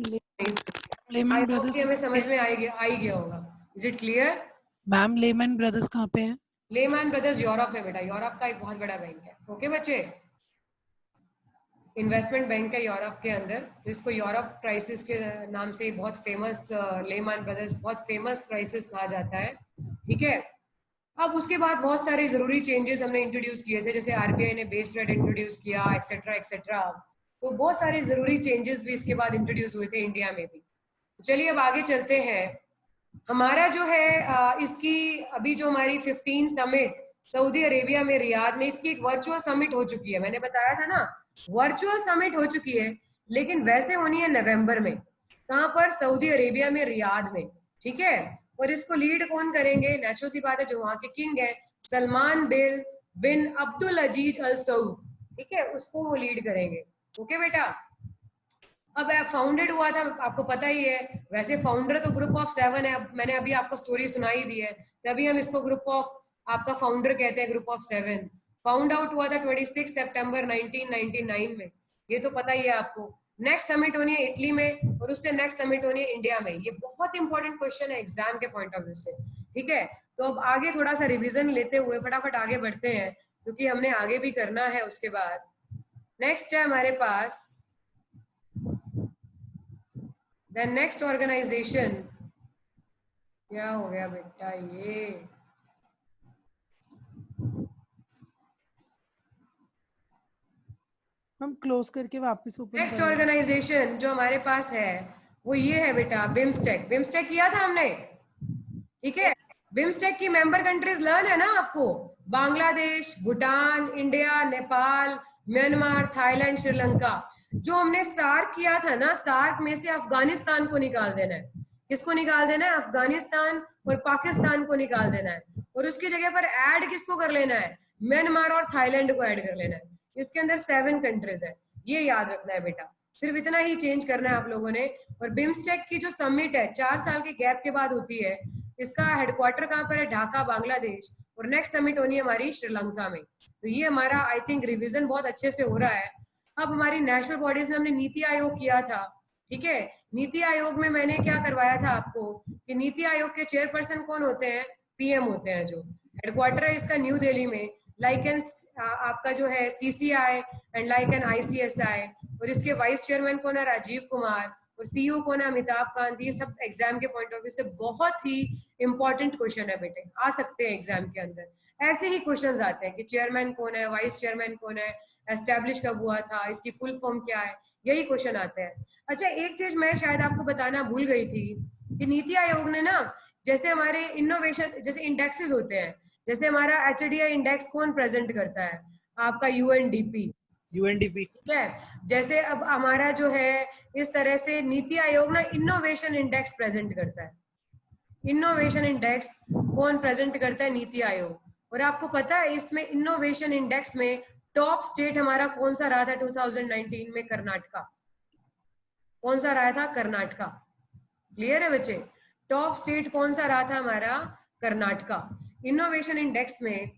हमें समझ में आ गया होगा. Is it clear? Ma'am Lehman Brothers कहाँ पे है? लेहमान ब्रदर्स यूरोप में बेटा. यूरोप का एक बहुत बड़ा बैंक है. ओके बच्चे. इन्वेस्टमेंट बैंक है यूरोप के अंदर. तो इसको यूरोप क्राइसिस के नाम से बहुत फेमस लेहमान ब्रदर्स बहुत फेमस क्राइसिस कहा जाता है. ठीक है. अब उसके बाद बहुत सारे जरूरी चेंजेस हमने इंट्रोड्यूस किए थे, जैसे RBI ने बेस रेट इंट्रोड्यूस किया एक्सेट्रा एक्सेट्रा. तो बहुत सारे जरूरी चेंजेस भी इसके बाद इंट्रोड्यूस हुए थे इंडिया में भी. चलिए अब आगे चलते हैं. हमारा जो है इसकी अभी जो हमारी 15 समिट सऊदी अरेबिया में रियाद में, इसकी एक वर्चुअल समिट हो चुकी है. मैंने बताया था ना वर्चुअल समिट हो चुकी है, लेकिन वैसे होनी है नवंबर में. कहाँ पर? सऊदी अरेबिया में रियाद में. ठीक है. और इसको लीड कौन करेंगे? नेचुरल सी बात है, जो वहाँ के किंग है सलमान बिन अब्दुल अजीज अल सऊद. ठीक है. उसको वो लीड करेंगे. ओके बेटा. अब फाउंडेड हुआ था, आपको पता ही है, वैसे फाउंडर तो ग्रुप ऑफ 7 है, अब मैंने अभी आपको स्टोरी सुनाई दी है, तभी हम इसको ग्रुप ऑफ आपका फाउंडर कहते हैं, ग्रुप ऑफ 7। फाउंड आउट हुआ था 26 सितंबर 1999 में, ये तो पता ही है आपको। नेक्स्ट समिट होनी है इटली में और उससे नेक्स्ट समिट होनी है इंडिया में। ये बहुत इंपॉर्टेंट क्वेश्चन है एग्जाम के पॉइंट ऑफ व्यू से, ठीक है। तो अब आगे थोड़ा सा रिवीजन लेते हुए फटाफट आगे बढ़ते हैं, क्योंकि हमने आगे भी करना है। उसके बाद नेक्स्ट है हमारे पास द नेक्स्ट ऑर्गेनाइजेशन। क्या हो गया बेटा, ये हम क्लोज करके वापस ओपन नेक्स्ट ऑर्गेनाइजेशन जो हमारे पास है वो ये है बेटा, बिम्स्टेक। बिम्स्टेक किया था हमने, ठीक है। बिम्स्टेक की मेंबर कंट्रीज लर्न है ना आपको, Bangladesh, Bhutan, India, Nepal, Myanmar, Thailand, Sri Lanka. जो हमने सार्क किया था ना, सार्क में से अफगानिस्तान को निकाल देना है। किसको निकाल देना है? अफगानिस्तान और पाकिस्तान को निकाल देना है, और उसकी जगह पर ऐड किसको कर लेना है? म्यांमार और थाईलैंड को ऐड कर लेना है। इसके अंदर 7 कंट्रीज है, ये याद रखना है बेटा, सिर्फ इतना ही चेंज करना है आप लोगों ने। और बिम्स्टेक की जो समिट है 4 साल के गैप के बाद होती है, इसका हेडक्वार्टर कहाँ पर है? ढाका, बांग्लादेश। और नेक्स्ट समिट होनी है हमारी श्रीलंका में। तो ये हमारा आई थिंक रिविजन बहुत अच्छे से हो रहा है। अब हमारी नेशनल बॉडीज में हमने नीति आयोग किया था, ठीक है। नीति आयोग में मैंने क्या करवाया था आपको कि नीति आयोग के चेयरपर्सन कौन होते हैं? पीएम होते हैं। जो हेडक्वार्टर है इसका न्यू दिल्ली में, लाइक एन आपका जो है CCI and like an ICSI. और इसके वाइस चेयरमैन कौन है? राजीव कुमार। और सीईओ कौन है? अमिताभ कांत। ये सब एग्जाम के पॉइंट ऑफ व्यू से बहुत ही इंपॉर्टेंट क्वेश्चन है बेटे, आ सकते हैं एग्जाम के अंदर। ऐसे ही क्वेश्चंस आते हैं कि चेयरमैन कौन है, वाइस चेयरमैन कौन है, एस्टेब्लिश कब हुआ था, इसकी फुल फॉर्म क्या है, यही क्वेश्चन आते हैं। अच्छा, एक चीज मैं शायद आपको बताना भूल गई थी कि नीति आयोग ने ना, जैसे हमारे इनोवेशन जैसे इंडेक्सेस होते हैं, जैसे हमारा एचडीआई इंडेक्स कौन प्रेजेंट करता है? आपका यूएनडीपी, ठीक है। जैसे अब हमारा जो है इस तरह से नीति आयोग ना इनोवेशन इंडेक्स प्रेजेंट करता है। इनोवेशन इंडेक्स कौन प्रेजेंट करता है? नीति आयोग। और आपको पता है इसमें इनोवेशन इंडेक्स में टॉप स्टेट हमारा कौन सा रहा था 2019 में? कर्नाटका। कौन सा रहा था? कर्नाटका। क्लियर है बच्चे? टॉप स्टेट कौन सा रहा था हमारा? कर्नाटका। इनोवेशन इंडेक्स में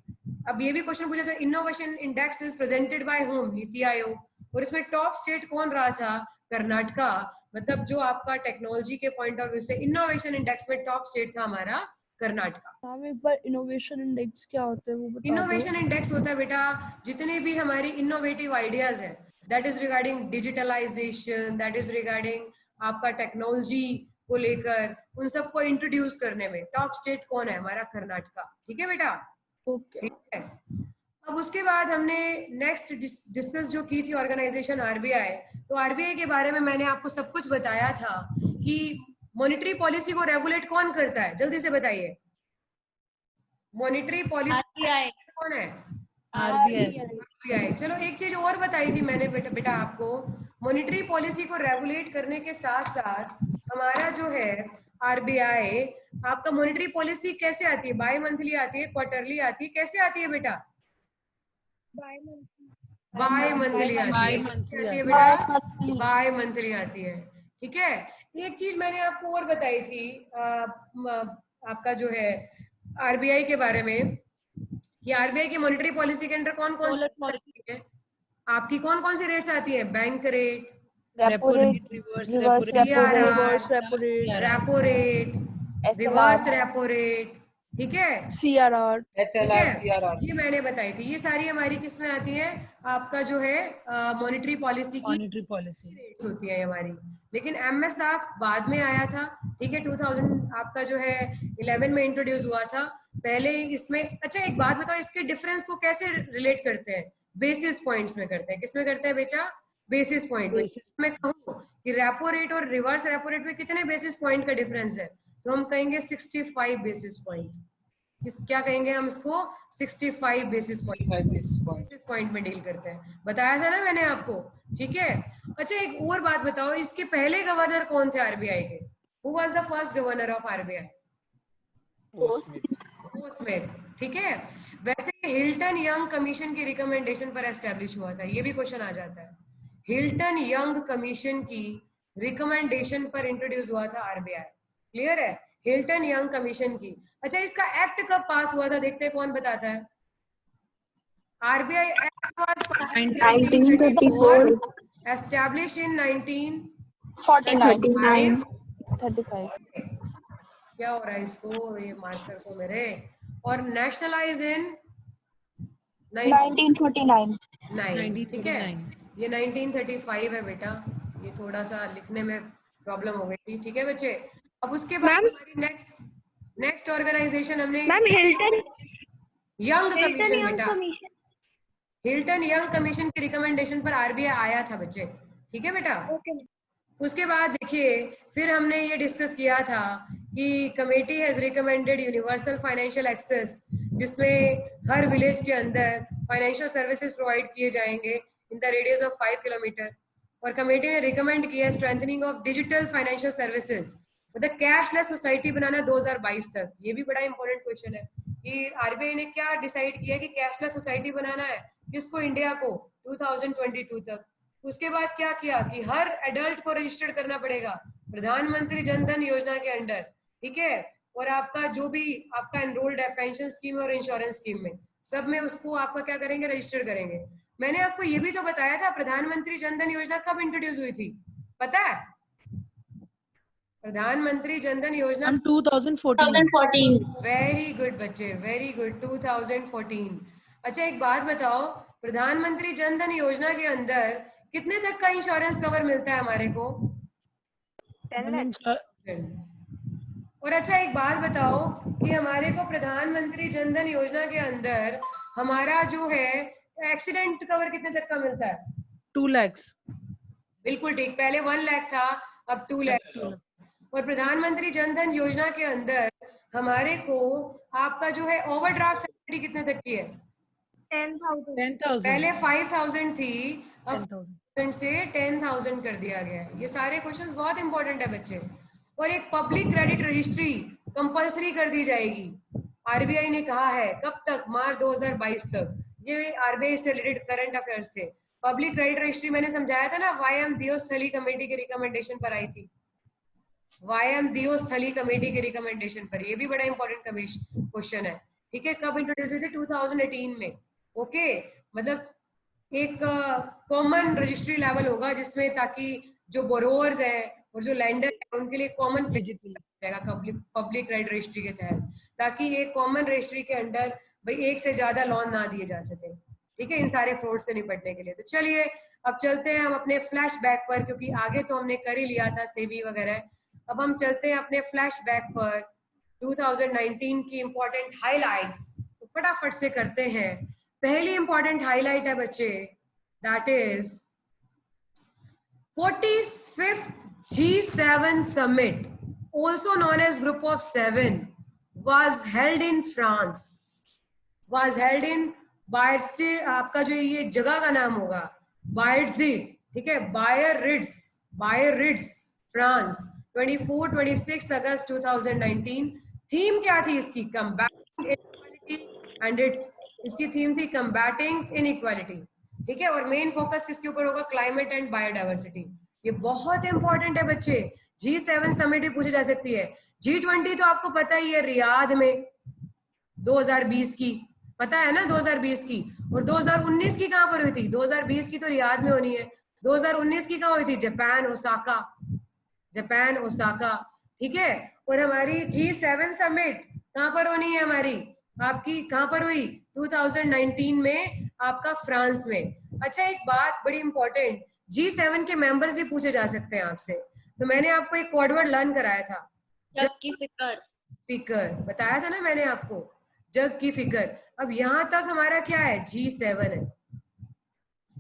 अब ये भी क्वेश्चन पूछा, innovation index is presented by home? NITI Aayog. और इसमें टॉप स्टेट कौन रहा था? कर्नाटका। मतलब जो आपका टेक्नोलॉजी के पॉइंट ऑफ व्यू से इनोवेशन इंडेक्स में टॉप स्टेट था हमारा कर्नाटका। मैम एक बार इनोवेशन इंडेक्स क्या होता है वो बता दो। इनोवेशन इंडेक्स होता है बेटा जितने भी हमारी इनोवेटिव आइडियाज है, that is regarding digitalisation, that is regarding आपका टेक्नोलॉजी को लेकर, उन सबको इंट्रोड्यूस करने में टॉप स्टेट कौन है? हमारा कर्नाटका। ठीक है बेटा? ओके। ठीक है। अब उसके बाद हमने नेक्स्ट डिस्कस जो की थी ऑर्गेनाइजेशन आरबीआई। तो आरबीआई के बारे में मैंने आपको सब कुछ बताया था कि मॉनेटरी पॉलिसी को रेगुलेट कौन करता है? जल्दी से बताइए, मॉनेटरी पॉलिसी कौन है? आरबीआई। चलो एक चीज और बताई थी मैंने बेटा आपको, मॉनेटरी पॉलिसी को रेगुलेट करने के साथ साथ हमारा जो है आरबीआई, आपका मॉनेटरी पॉलिसी कैसे आती है? बाई मंथली आती है, क्वार्टरली आती है, कैसे आती है बेटा? बाई मंथली आती है बेटा, बाई मंथली आती है। ठीक है। एक चीज मैंने आपको और बताई थी आपका जो है आरबीआई के बारे में, कि आरबीआई की मॉनेटरी पॉलिसी के अंदर कौन कौन सी है आपकी, कौन कौन सी रेट्स आती है? Bank rate, repo rate, reverse repo rate, reverse repo rate, ठीक है, सीआरआर, एसएलआर, सीआरआर, ये मैंने बताई थी। ये सारी हमारी किस में आती है? आपका जो है मॉनेटरी पॉलिसी की रेट्स होती है हमारी। लेकिन एमएसएफ बाद में आया था, ठीक है, 2000 आपका जो है 11 में इंट्रोड्यूस हुआ था। पहले इसमें, अच्छा एक बात बताओ, इसके डिफरेंस को कैसे रिलेट करते हैं? बेसिस पॉइंट्स में करते हैं। किसमें करते हैं बेटा? बेसिस पॉइंट में। मैं कहूँ कि रेपो रेट और रिवर्स रेपो रेट में कितने बेसिस पॉइंट का डिफरेंस है, तो हम कहेंगे 65 बेसिस पॉइंट। क्या कहेंगे हम इसको? 65 बेसिस पॉइंट में डील करते हैं। बताया था ना मैंने आपको, ठीक है। अच्छा एक और बात बताओ, इसके पहले गवर्नर कौन थे आरबीआई के? Who was the first governor of RBI? Smith. ठीक है। वैसे हिल्टन यंग कमीशन की रिकमेंडेशन पर एस्टेब्लिश हुआ था, ये भी क्वेश्चन आ जाता है। हिल्टन यंग कमीशन की रिकमेंडेशन पर इंट्रोड्यूस हुआ था आरबीआई। क्लियर है? हिल्टन यंग कमीशन की। अच्छा, इसका एक्ट कब पास हुआ था देखते हैं कौन बताता है। RBI act was 1934, established in 1949। 35 क्या हो रहा है इसको, ये मार्कर को मेरे, और नेशनलाइज इन 1949। ठीक है, ये 1935 है बेटा, ये थोड़ा सा लिखने में प्रॉब्लम हो गई थी। ठीक है बच्चे, अब उसके बाद हमारी नेक्स्ट ऑर्गेनाइजेशन हमने यंग कमीशन बेटा, हिल्टन यंग कमीशन के रिकमेंडेशन पर आरबीआई आया था बच्चे। ठीक है बेटा, उसके बाद देखिए फिर हमने ये डिस्कस किया था कि committee has recommended universal financial access, जिसमें हर विलेज के अंदर फाइनेंशियल सर्विसेज प्रोवाइड किए जाएंगे in the radius of 5 kilometre. और कमेटी ने रिकमेंड किया strengthening of digital financial services, मतलब कैशलेस सोसाइटी बनाना 2022 तक। ये भी बड़ा इंपॉर्टेंट क्वेश्चन है कि आरबीआई ने क्या डिसाइड किया कि कैशलेस सोसाइटी बनाना है किसको, इंडिया को 2022 तक। उसके बाद क्या किया कि हर एडल्ट को रजिस्टर्ड करना पड़ेगा प्रधानमंत्री जन धन योजना के अंडर। ठीक है, और आपका जो भी आपका एनरोल्ड है पेंशन स्कीम और इंश्योरेंस स्कीम में, सब में उसको आपका क्या करेंगे, रजिस्टर करेंगे। मैंने आपको ये भी तो बताया था प्रधानमंत्री जन धन योजना कब इंट्रोड्यूस हुई थी, पता है? प्रधानमंत्री जन धन योजना 2014। वेरी गुड बच्चे, वेरी गुड, 2014। अच्छा एक बात बताओ, प्रधानमंत्री जन धन योजना के अंदर कितने तक का इंश्योरेंस कवर मिलता है हमारे को? 10 लाख। और अच्छा एक बात बताओ कि हमारे को प्रधानमंत्री जन धन योजना के अंदर हमारा जो है एक्सीडेंट कवर कितने तक का मिलता है? 2 lakhs। बिल्कुल ठीक, पहले 1 लाख था, अब 2 लाख। और प्रधानमंत्री जन धन योजना के अंदर हमारे को आपका जो है ओवरड्राफ्ट फैसिलिटी कितने तक की है? 10,000। पहले 5,000 थी, अब 10,000 से 10,000 कर दिया गया है। ये सारे क्वेश्चंस बहुत इंपॉर्टेंट है बच्चे। और एक पब्लिक क्रेडिट रजिस्ट्री कंपलसरी कर दी जाएगी, आरबीआई ने कहा है। कब तक? मार्च 2022 तक। ये आरबीआई से रिलेटेड करंट अफेयर्स थे। पब्लिक क्रेडिट रजिस्ट्री मैंने समझाया था ना, वाईएम दियोस्थली कमेटी के रिकमेंडेशन पर आई थी, वाईएम दियोस्थली कमेटी के रिकमेंडेशन पर। ये भी बड़ा इंपॉर्टेंट क्वेश्चन है। ठीक है, कब इंट्रोड्यूस हुई थी? 2018 में। ओके, मतलब एक कॉमन रजिस्ट्री लेवल होगा जिसमें ताकि जो बोरोवर्स हैं और जो लैंडर है उनके लिए कॉमन जाएगा पब्लिक क्रेडिट रजिस्ट्री के तहत, ताकि एक कॉमन रजिस्ट्री के अंडर भाई एक से ज्यादा लोन ना दिए जा सके। ठीक है, इन सारे फ्रॉड से निपटने के लिए। तो चलिए अब चलते हैं हम अपने फ्लैशबैक पर, क्योंकि आगे तो हमने कर ही लिया था सेबी वगैरह। अब हम चलते हैं अपने फ्लैशबैक पर 2019 की इंपॉर्टेंट हाइलाइट्स। तो फटाफट से करते हैं। पहली इंपॉर्टेंट हाईलाइट है बच्चे, that is 45th G7 summit, also known as Group of Seven, was held in France. Was held in बायर्ट्जी, आपका जो ये जगह का नाम होगा बायर्ट्जी, ठीक है, बायरिट्ज, फ्रांस, 24-26 अगस्त 2019। थीम क्या थी इसकी? कंबैटिंग इनइक्वालिटी एंड इसकी थीम थी कंबैटिंग इनइक्वालिटी। ठीक है, और मेन फोकस किसके ऊपर होगा? Climate and biodiversity. ये बहुत इंपॉर्टेंट है बच्चे। G7 समिट भी पूछी जा सकती है। G20 तो आपको पता ही है, रियाद में 2020 की, पता है ना 2020 की। और 2019 की कहां पर हुई थी? 2020 की तो रियाद में होनी है, 2019 की कहां हुई थी? Japan Osaka. ठीक है, और हमारी G7 समिट कहां पर होनी है हमारी? आपकी कहां पर हुई? 2019 में आपका फ्रांस में। अच्छा एक बात बड़ी इंपॉर्टेंट, G7 के मेंबर्स भी पूछे जा सकते हैं आपसे। तो मैंने आपको एक कोड वर्ड लर्न कराया था, जग की फिकर बताया था ना मैंने आपको, जग की फिकर। अब यहां तक हमारा क्या है? G7 है।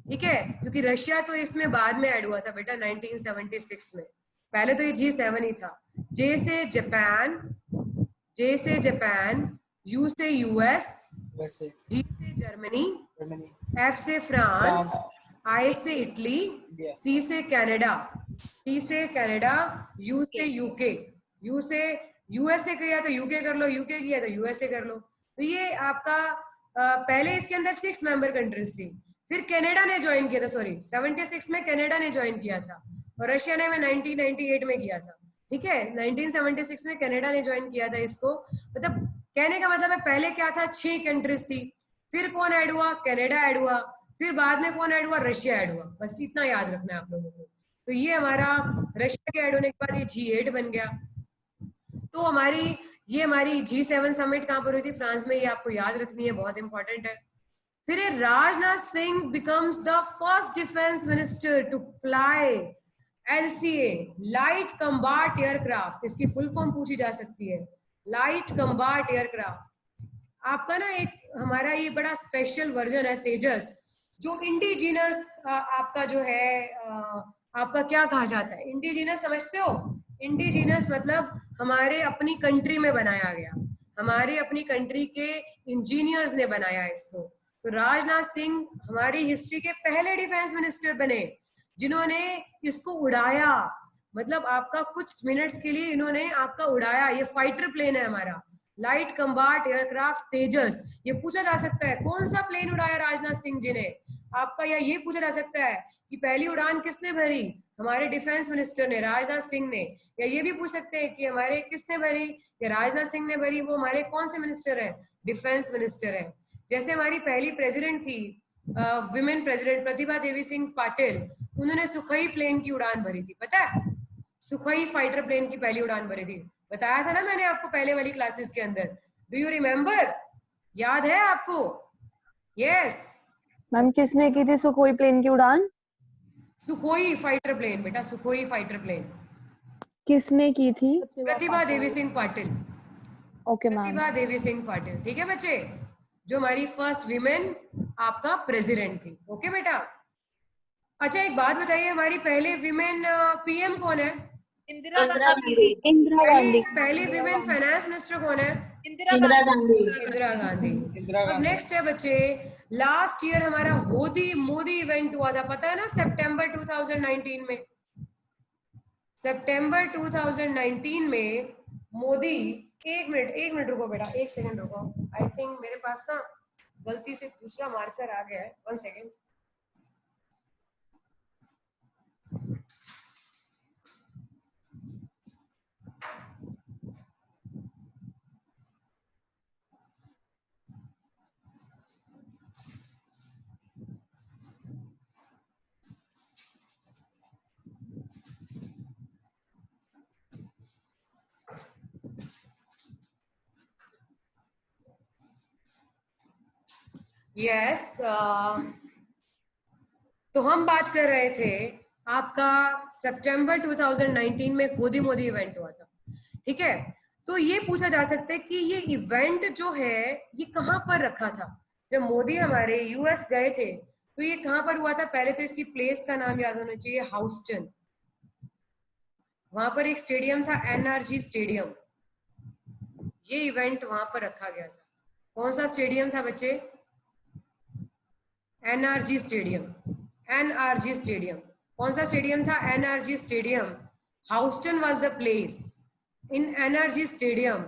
ठीक है, क्योंकि रशिया तो इसमें बाद में ऐड हुआ था बेटा 1976 में, पहले तो ये G7 ही था। J से जापान, U से US, G से जर्मनी, F से फ्रांस, I से इटली, C से कनाडा, T से कनाडा, U से यूके, U से यूएसए किया तो यूके कर लो, यूके किया तो यूएसए कर लो। तो ये आपका पहले इसके अंदर 6 मेंबर कंट्रीज थी, फिर कनाडा ने ज्वाइन किया था, सॉरी 76 में कनाडा ने ज्वाइन किया था। और रशिया ने मैं 1998 में किया था, ठीक है। 1976 में कनाडा ने ज्वाइन किया था इसको। मतलब कहने का मतलब है पहले क्या था, 6 कंट्रीज थी, फिर कौन ऐड हुआ, कनाडा ऐड हुआ, फिर बाद में कौन ऐड हुआ, रशिया ऐड हुआ। बस इतना याद रखना है आप लोगों को। तो ये हमारा रशिया के ऐड होने के बाद ये G8 बन गया। तो हमारी G7 समिट कहाँ पर हुई थी, फ्रांस में, ये आपको याद रखनी है, बहुत इंपॉर्टेंट है। फिर ये Rajnath Singh becomes the first defence minister to fly LCA, light combat aircraft. इसकी फुल फॉर्म पूछी जा सकती है, लाइट कम्बाट एयरक्राफ्ट। आपका ना एक हमारा ये बड़ा स्पेशल वर्जन है तेजस, जो इंडिजिनस आपका जो है आपका क्या कहा जाता है, इंडिजिनस समझते हो? इंडिजिनस मतलब हमारे अपनी कंट्री में बनाया गया, हमारे अपनी कंट्री के इंजीनियर्स ने बनाया इसको। तो राजनाथ सिंह हमारी हिस्ट्री के पहले डिफेंस मिनिस्टर बने जिन्होंने इसको उड़ाया। मतलब आपका कुछ मिनट्स के लिए इन्होंने आपका उड़ाया। ये फाइटर प्लेन है हमारा, लाइट कम्बाट एयरक्राफ्ट तेजस। ये पूछा जा सकता है कौन सा प्लेन उड़ाया राजनाथ सिंह जी ने आपका, या ये पूछा जा सकता है कि पहली उड़ान किसने भरी, हमारे डिफेंस मिनिस्टर ने, राजनाथ सिंह ने। या ये भी पूछ सकते हैं कि हमारे किसने भरी, या राजनाथ सिंह ने भरी, वो हमारे कौन से मिनिस्टर हैं, डिफेंस मिनिस्टर हैं। जैसे हमारी पहली प्रेसिडेंट थी विमेन प्रेसिडेंट प्रतिभा देवी सिंह पाटिल, उन्होंने सुखोई प्लेन की उड़ान भरी थी, पता है? सुखोई फाइटर प्लेन की पहली उड़ान भरी थी, बताया था ना मैंने आपको पहले वाली क्लासेस के अंदर। डू यू रिमेम्बर, याद है आपको? यस मैम, किसने की थी सुखोई प्लेन की उड़ान? सुखोई फाइटर प्लेन बेटा, सुखोई फाइटर प्लेन किसने की थी? प्रतिभा देवी सिंह पाटिल। Okay ma'am. प्रतिभा देवी सिंह पाटिल, ठीक है बच्चे, जो हमारी फर्स्ट विमेन आपका प्रेसिडेंट थी। ओके बेटा। अच्छा एक बात बताइए, हमारी पहले विमेन PM कौन है? इंदिरा गांधी। इंदिरा गांधी। पहली विमेन फाइनेंस मिनिस्टर कौन है? इंदिरा गांधी। इंदिरा गांधी। इंदिरा अब गांधी। नेक्स्ट है बच्चे, लास्ट ईयर हमारा मोदी इवेंट हुआ था, पता है ना, सितंबर 2019 में। सितंबर 2019 में मोदी, एक मिनट रुको बेटा, एक सेकंड रुको। आई थिंक मेरे पास ना गलती से दूसरा मार्कर आ गया है, 1 सेकंड। यस तो हम बात कर रहे थे आपका सितंबर 2019 में मोदी इवेंट हुआ था, ठीक है। तो ये पूछा जा सकता है कि ये इवेंट जो है ये कहाँ पर रखा था। जब मोदी हमारे US गए थे तो ये कहाँ पर हुआ था? पहले तो इसकी प्लेस का नाम याद होना चाहिए, हाउस्टन। वहां पर एक स्टेडियम था, NRG स्टेडियम। ये इवेंट वहां पर रखा गया था। कौन सा स्टेडियम था बच्चे? NRG stadium. NRG स्टेडियम कौन सा स्टेडियम था? NRG stadium. Houston was the place in NRG stadium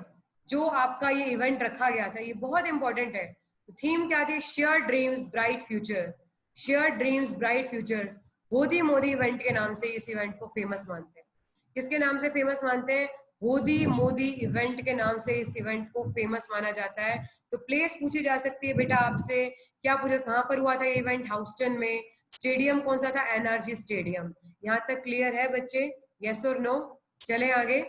जो आपका ये इवेंट रखा गया था। ये बहुत इंपॉर्टेंट है। थीम क्या थी? Share dreams bright future. Share dreams bright futures. Modi event के नाम से इस इवेंट को फेमस मानते हैं। किसके नाम से फेमस मानते हैं? मोदी इवेंट के नाम से इस इवेंट को फेमस माना जाता है। तो प्लेस पूछी जा सकती है बेटा आपसे, क्या पूछे, कहाँ पर हुआ था ये इवेंट? हाउस्टन में। स्टेडियम कौन सा था? NRG stadium. यहाँ तक क्लियर है बच्चे? यस और नो? चले आगे।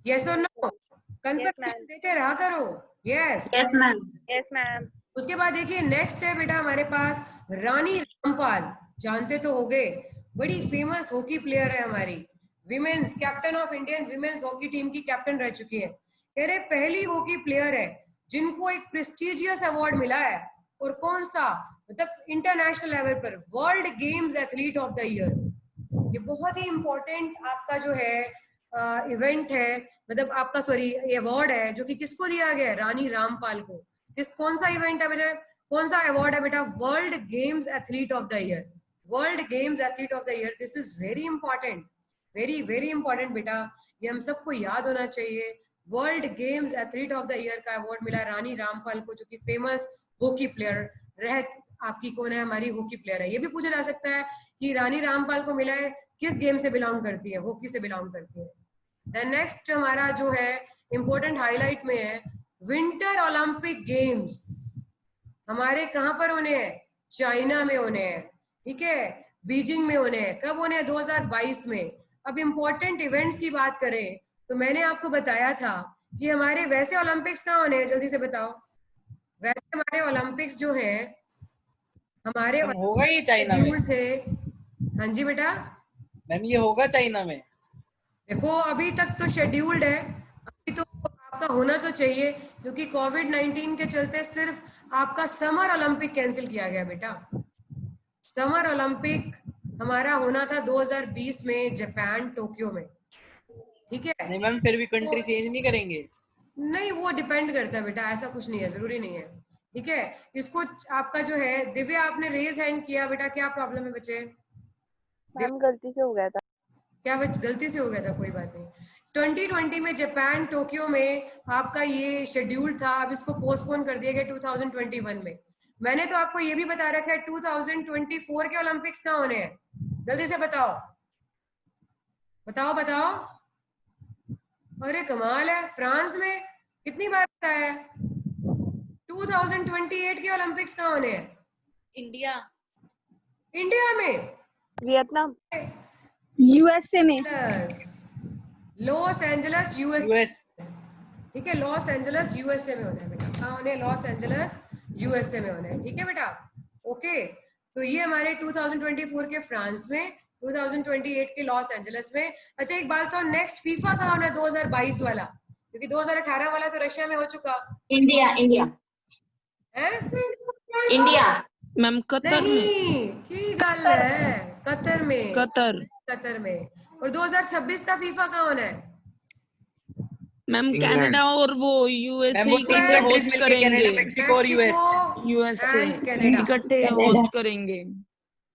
यस और नो? कंफर्मेशन देते रहा करो। Yes ma'am. Yes ma'am. उसके बाद देखिए नेक्स्ट है बेटा हमारे पास रानी रामपाल, जानते तो होंगे, बड़ी फेमस हॉकी प्लेयर है हमारी, women's captain of Indian women's hockey team की कैप्टन रह चुकी है। कह रहे पहली हॉकी प्लेयर है जिनको एक प्रेस्टिजियस अवार्ड मिला है। और कौन सा? मतलब इंटरनेशनल लेवल पर world games athlete of the year. ये बहुत ही इंपॉर्टेंट आपका जो है इवेंट है, मतलब आपका ये अवार्ड है जो कि किसको दिया गया है? रानी रामपाल को। कौन सा इवेंट है बेटा? कौन सा अवार्ड है बेटा? World games athlete of the year. World games athlete of the year. This is very important, very important बेटा, ये हम सबको याद होना चाहिए। World games athlete of the year का अवार्ड मिला रानी रामपाल को, जो कि फेमस हॉकी प्लेयर रह आपकी कौन है, हमारी हॉकी प्लेयर है। ये भी पूछा जा सकता है कि रानी रामपाल को मिला है, किस गेम से बिलोंग करती है, हॉकी से बिलोंग करती है। देन नेक्स्ट हमारा जो है इंपॉर्टेंट हाईलाइट में है विंटर ओलंपिक गेम्स हमारे कहाँ पर होने हैं, चाइना में होने हैं, ठीक है, बीजिंग में होने हैं। कब होने हैं, 2022 में। अब इंपॉर्टेंट इवेंट्स की बात करें तो मैंने आपको बताया था कि हमारे वैसे ओलंपिक्स कहाँ होने हैं, जल्दी से बताओ। वैसे हमारे ओलंपिक्स जो हैं हमारे मैम होगा ये चाइना में? शेड्यूल थे। हाँ जी बेटा, मैम ये होगा चाइना में? देखो अभी तक तो शेड्यूल्ड है, अभी तो आपका होना तो चाहिए, क्योंकि कोविड-19 के चलते सिर्फ आपका समर ओलंपिक कैंसिल किया गया बेटा। समर ओलंपिक हमारा होना था 2020 में जापान टोक्यो में, ठीक है। नहीं मैम फिर भी कंट्री चेंज नहीं करेंगे? नहीं, वो डिपेंड करता है बेटा, ऐसा कुछ नहीं है, जरूरी नहीं है, ठीक है। इसको आपका जो है, दिव्या आपने रेज हैंड किया बेटा, क्या प्रॉब्लम है बच्चे? मैम गलती से हो गया था। क्या बच गलती से हो गया था, कोई बात नहीं। 2020 में जापान टोक्यो में आपका ये शेड्यूल था, अब इसको पोस्टपोन कर दिया गया 2021 में। मैंने तो आपको ये भी बता रखा है 2024 के ओलंपिक्स कहाँ होने हैं, जल्दी से बताओ बताओ बताओ। अरे कमाल है, फ्रांस में, कितनी बार बताया है। 2028 के ओलंपिक्स कहाँ होने हैं? इंडिया। इंडिया में, वियतनाम। यूएसए में। Los Angeles US, US. ठीक है, लॉस एंजलस यूएसए में होना है बेटा। कहाँ होने हैं? लॉस एंजलस यूएसए में होना है, ठीक है बेटा। ओके, तो ये हमारे 2024 के फ्रांस में, 2028 के लॉस एंजलस में। अच्छा एक बात, तो नेक्स्ट फीफा कहाँ होना है 2022 वाला, क्योंकि 2018 वाला तो रशिया में हो चुका इंडिया। इंडिया। है। इंडिया। मैम कतर में। नहीं, की गल है, कतर में, कतर। कतर में। और 2026 का फीफा कहाँ होना है? Ma'am England. कनाडा और वो मैम वो यूएसए तीन कंट्रीज होस्ट मिलके करेंगे। कनाडा, मेक्सिको और यूएस। यूएसए एंड कनाडा, इकट्ठे होस्ट करेंगे।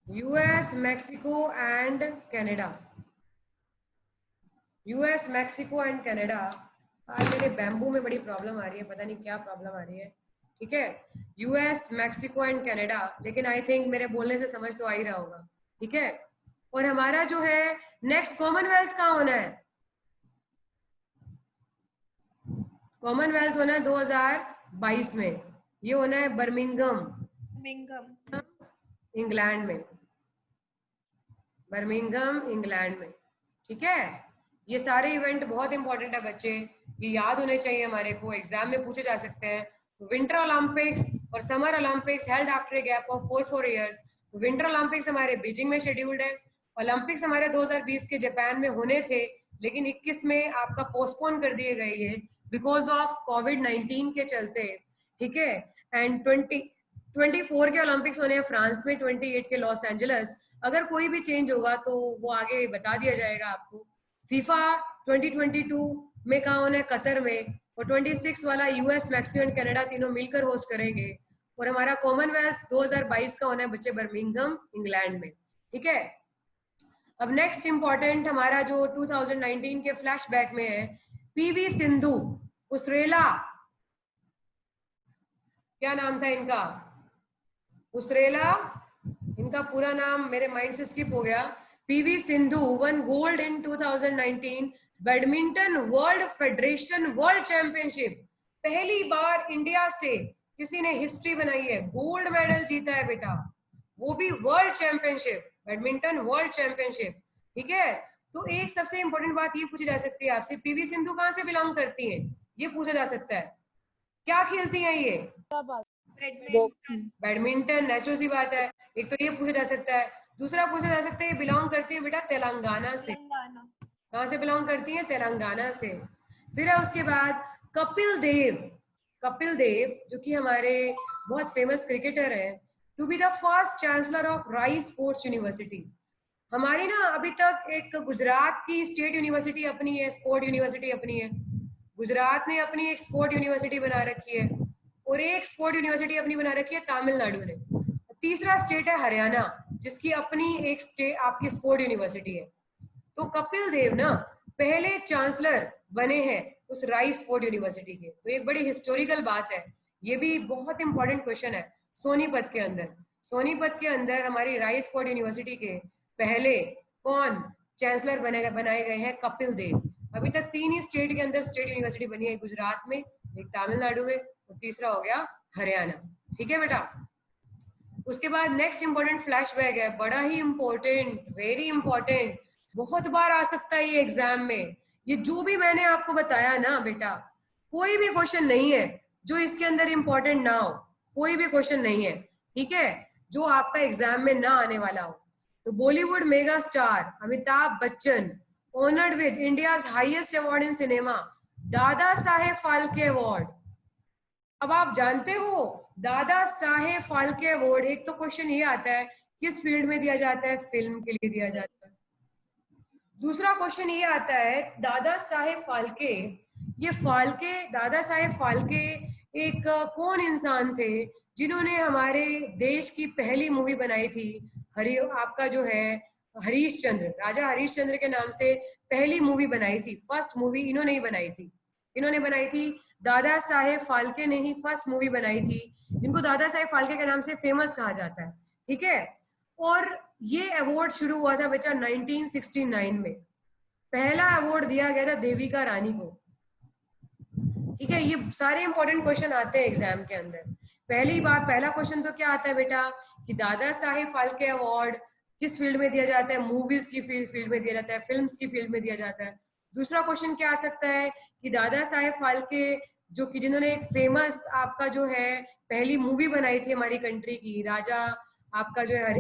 US, Mexico and Canada, US, Mexico and Canada. आज मेरे बैम्बू में बड़ी प्रॉब्लम आ रही है, पता नहीं क्या प्रॉब्लम आ रही है, ठीक है। यूएस, मैक्सिको एंड कनाडा, लेकिन आई थिंक मेरे बोलने से समझ तो आ ही रहा होगा, ठीक है। और हमारा जो है नेक्स्ट कॉमनवेल्थ कहाँ होना है? कॉमनवेल्थ होना है 2022 में, ये होना है बर्मिंघम, इंग्लैंड में, बर्मिंघम इंग्लैंड में, ठीक है। ये सारे इवेंट बहुत इंपॉर्टेंट है बच्चे, ये याद होने चाहिए हमारे को, एग्जाम में पूछे जा सकते हैं। विंटर ओलंपिक्स और summer Olympics held after a gap of 4 years. Winter Olympics हमारे बीजिंग में शेड्यूल्ड है, ओलंपिक्स हमारे 2020 के जापान में होने थे, लेकिन 21 में आपका पोस्टपोन कर दिए गए ये बिकॉज ऑफ कोविड-19 के चलते, ठीक है। एंड 24 के ओलंपिक्स होने हैं फ्रांस में, 28 के लॉस एंजलस। अगर कोई भी चेंज होगा तो वो आगे बता दिया जाएगा आपको। फीफा 2022 में कहाँ होना है? कतर में। और 26 वाला यूएस, मैक्सिको एंड कनाडा तीनों मिलकर होस्ट करेंगे। और हमारा कॉमनवेल्थ 2022 का होना है बच्चे बर्मिंघम इंग्लैंड में, ठीक है। अब नेक्स्ट इंपॉर्टेंट हमारा जो 2019 के फ्लैशबैक में है, पीवी सिंधु, उसरेला, क्या नाम था इनका? उसरेला, इनका पूरा नाम मेरे माइंड से स्किप हो गया। PV Sindhu one gold in 2019 badminton world federation world championship. पहली बार इंडिया से किसी ने हिस्ट्री बनाई है, गोल्ड मेडल जीता है बेटा, वो भी world championship, badminton world championship, ठीक है। तो एक सबसे इंपॉर्टेंट बात ये पूछी जा सकती है आपसे, पीवी सिंधु कहाँ से बिलोंग करती हैं, ये पूछा जा सकता है। क्या खेलती हैं ये? बैडमिंटन, नेचुरल सी बात है। एक तो ये पूछा जा सकता है, दूसरा पूछा जा सकता है ये बिलोंग करती है बेटा तेलंगाना से। कहाँ से बिलोंग करती हैं? तेलंगाना से। फिर है उसके बाद कपिल देव, कपिल देव जो कि हमारे बहुत फेमस क्रिकेटर हैं, to be the first chancellor of Rise sports university. हमारी ना अभी तक एक गुजरात की स्टेट यूनिवर्सिटी अपनी है, स्पोर्ट यूनिवर्सिटी अपनी है, गुजरात ने अपनी एक स्पोर्ट यूनिवर्सिटी बना रखी है, और एक स्पोर्ट यूनिवर्सिटी अपनी बना रखी है तमिलनाडु ने। तीसरा स्टेट है हरियाणा, जिसकी अपनी एक स्टेट आपकी स्पोर्ट यूनिवर्सिटी है। तो कपिल देव ना पहले चांसलर बने हैं उस राइस स्पोर्ट यूनिवर्सिटी के, तो एक बड़ी हिस्टोरिकल बात है, ये भी बहुत इंपॉर्टेंट क्वेश्चन है सोनीपत के अंदर। सोनीपत के अंदर हमारी राइसफोर्ड यूनिवर्सिटी के पहले कौन चांसलर बनाए गए हैं? कपिल देव। अभी तक 3 ही स्टेट के अंदर स्टेट यूनिवर्सिटी बनी है, गुजरात में, एक तमिलनाडु में और तीसरा हो गया हरियाणा। ठीक है बेटा। उसके बाद नेक्स्ट इंपॉर्टेंट फ्लैशबैक है, बड़ा ही इंपॉर्टेंट, वेरी इंपॉर्टेंट, बहुत बार आ सकता है ये एग्जाम में। ये जो भी मैंने आपको बताया ना बेटा, कोई भी क्वेश्चन नहीं है जो इसके अंदर इंपॉर्टेंट ना हो, कोई भी क्वेश्चन नहीं है, ठीक है, जो आपका एग्जाम में ना आने वाला हो। तो Bollywood mega star Amitabh Bachchan honoured with India's highest award in cinema, Dada Saheb Phalke award. अब आप जानते हो दादा साहेब फाल्के अवार्ड, एक तो क्वेश्चन ये आता है किस फील्ड में दिया जाता है? फिल्म के लिए दिया जाता है। दूसरा क्वेश्चन ये आता है दादा साहेब फाल्के, ये फाल्के, दादा साहेब फाल्के एक कौन इंसान थे जिन्होंने हमारे देश की पहली मूवी बनाई थी? आपका जो है हरीश चंद्र, राजा हरीश चंद्र के नाम से पहली मूवी बनाई थी। फर्स्ट मूवी इन्होंने ही बनाई थी, इन्होंने बनाई थी, दादा साहेब फाल्के ने ही फर्स्ट मूवी बनाई थी। इनको दादा साहेब फाल्के के नाम से फेमस कहा जाता है, ठीक है। और ये अवार्ड शुरू हुआ था बच्चा 1969 में, पहला अवार्ड दिया गया था देविका रानी को, ठीक है। ये सारे इंपॉर्टेंट क्वेश्चन आते हैं एग्जाम के अंदर। पहली बात, पहला क्वेश्चन तो क्या आता है बेटा कि दादा साहेब फाल्के अवार्ड किस फील्ड में दिया जाता है? मूवीज की फील्ड में दिया जाता है, फिल्म्स की फील्ड में दिया जाता है। दूसरा क्वेश्चन क्या आ सकता है कि दादा साहेब फाल्के जो कि जिन्होंने एक फेमस आपका जो है पहली मूवी बनाई थी हमारी कंट्री की, राजा आपका जो है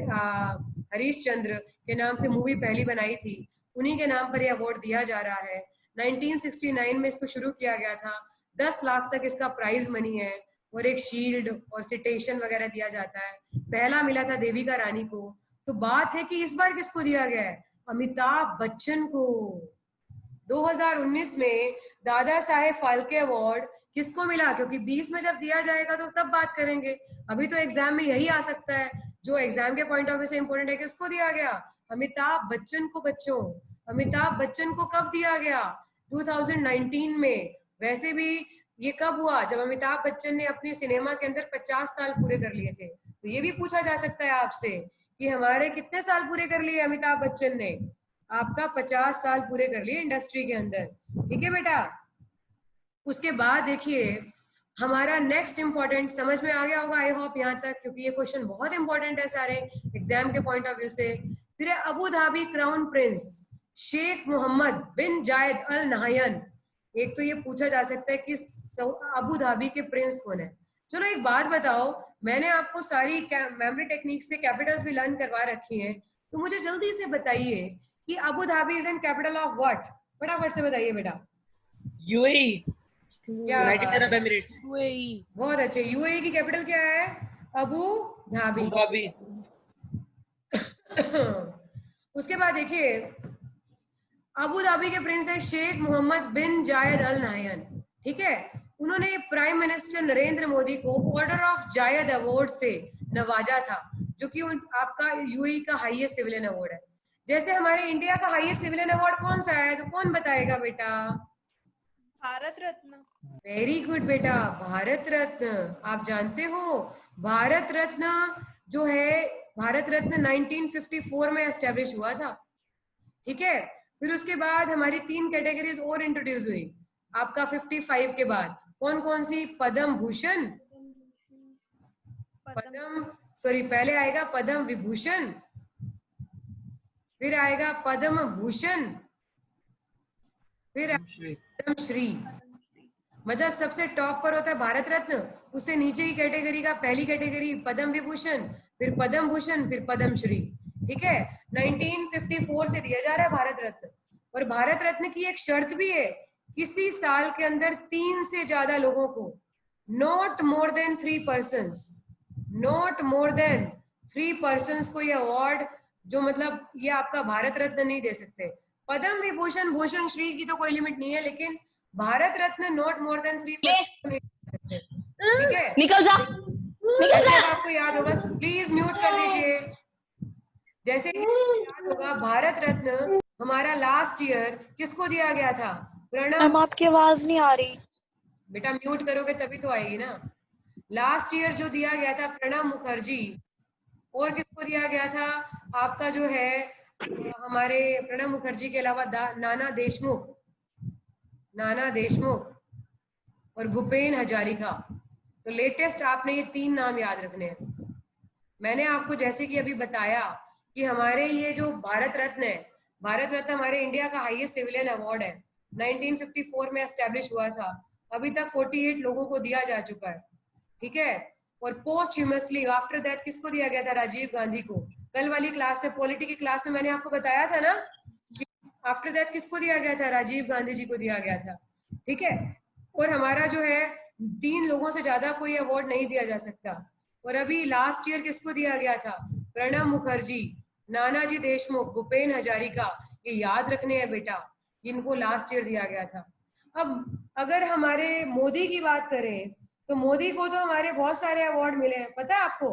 हरीश चंद्र के नाम से मूवी पहली बनाई थी, उन्हीं के नाम पर ये अवार्ड दिया जा रहा है। 1969 में इसको शुरू किया गया था, 10 लाख तक इसका प्राइज मनी है और एक शील्ड और सिटेशन वगैरह दिया जाता है। पहला मिला था देविका रानी को। तो बात है कि इस बार किसको दिया गया है? अमिताभ बच्चन को। 2019 में दादा साहेब फाल्के अवार्ड किसको मिला? क्योंकि 20 में जब दिया जाएगा तो तब बात करेंगे, अभी तो एग्जाम में यही आ सकता है जो एग्जाम के पॉइंट ऑफ व्यू से इंपॉर्टेंट है। किसको दिया गया? अमिताभ बच्चन को। बच्चों, अमिताभ बच्चन को कब दिया गया? 2019 में। वैसे भी ये कब हुआ? जब अमिताभ बच्चन ने अपने सिनेमा के अंदर 50 साल पूरे कर लिए थे। तो ये भी पूछा जा सकता है आपसे कि हमारे कितने साल पूरे कर लिए अमिताभ बच्चन ने? आपका 50 साल पूरे कर लिए इंडस्ट्री के अंदर, ठीक है बेटा। उसके बाद देखिए हमारा नेक्स्ट इंपॉर्टेंट, समझ में आ गया होगा आई होप यहाँ तक, क्योंकि ये क्वेश्चन बहुत इंपॉर्टेंट है सारे एग्जाम के पॉइंट ऑफ व्यू से। फिर Abu Dhabi crown prince Sheikh Mohammed bin Zayed Al Nahyan. एक तो ये पूछा जा सकता है कि अबू धाबी के प्रिंस कौन है। चलो एक बात बताओ, मैंने आपको सारी मेमोरी टेक्निक से कैपिटल्स भी लर्न करवा रखी हैं, तो मुझे जल्दी से बताइए कि Abu Dhabi is an capital of what? फटाफट से बताइए बेटा। यूएई, क्या? United Arab Emirates. बहुत अच्छे। यूएई की कैपिटल क्या है? Abu Dhabi. उसके बाद देखिए अबू धाबी के प्रिंस है Sheikh Mohammed bin Zayed Al Nahyan, ठीक है। उन्होंने प्राइम मिनिस्टर नरेंद्र मोदी को ऑर्डर ऑफ जायद अवार्ड से नवाजा था, जो कि आपका यूएई का हाईएस्ट सिविलियन अवार्ड है। जैसे हमारे इंडिया का हाईएस्ट सिविलियन अवार्ड कौन सा है? तो कौन बताएगा बेटा? भारत रत्न। वेरी गुड बेटा, भारत रत्न। आप जानते हो भारत रत्न जो है, भारत रत्न 1954 में एस्टेब्लिश हुआ था, ठीक है। फिर उसके बाद हमारी 3 कैटेगरीज और इंट्रोड्यूस हुई आपका 55 के बाद। कौन कौन सी? पद्म भूषण, पहले आएगा पद्म विभूषण, फिर आएगा पद्म भूषण, फिर पद्म श्री। मतलब सबसे टॉप पर होता है भारत रत्न, उससे नीचे की कैटेगरी का पहली कैटेगरी पद्म विभूषण, फिर पद्म भूषण, फिर पद्म श्री, ठीक है। 1954 से दिया जा रहा है भारत रत्न। और भारत रत्न की एक शर्त भी है, किसी साल के अंदर 3 से ज्यादा लोगों को, not more than 3 persons, not more than 3 persons को ये अवार्ड, जो मतलब ये आपका भारत रत्न नहीं दे सकते। पद्म विभूषण, भूषण श्री की तो कोई लिमिट नहीं है, लेकिन Bharat Ratna not more than 3 person नहीं दे सकते, ठीक है। निकल जा, निकल जा। आपको याद होगा, प्लीज म्यूट कर दीजिए। जैसे कि याद होगा भारत रत्न हमारा लास्ट ईयर किसको दिया गया था? प्रणब। आपकी आवाज नहीं आ रही बेटा, म्यूट करोगे तभी तो आएगी ना। लास्ट ईयर जो दिया गया था प्रणब मुखर्जी और किसको दिया गया था? आपका जो है हमारे प्रणब मुखर्जी के अलावा नाना देशमुख और भूपेन हजारिका। तो लेटेस्ट आपने ये 3 नाम याद रखने हैं। मैंने आपको जैसे कि अभी बताया कि हमारे ये जो भारत रत्न है, भारत रत्न हमारे इंडिया का हाईएस्ट सिविलियन अवार्ड है, 1954 में एस्टेब्लिश हुआ था। अभी तक 48 लोगों को दिया जा चुका है, ठीक है। और पोस्ट ह्यूमसली आफ्टर दैट किसको दिया गया था? राजीव गांधी को। कल वाली क्लास से, पॉलिटी की क्लास में मैंने आपको बताया था ना कि आफ्टर दैट किसको दिया गया था? राजीव गांधी जी को दिया गया था, ठीक है। और हमारा जो है 3 लोगों से ज्यादा कोई अवार्ड नहीं दिया जा सकता। और अभी लास्ट ईयर किसको दिया गया था? प्रणब मुखर्जी, नानाजी देशमुख, भूपेन हजारिका। ये याद रखने हैं बेटा, इनको लास्ट ईयर दिया गया था। अब अगर हमारे मोदी की बात करें तो मोदी को तो हमारे बहुत सारे अवार्ड मिले हैं, पता है आपको?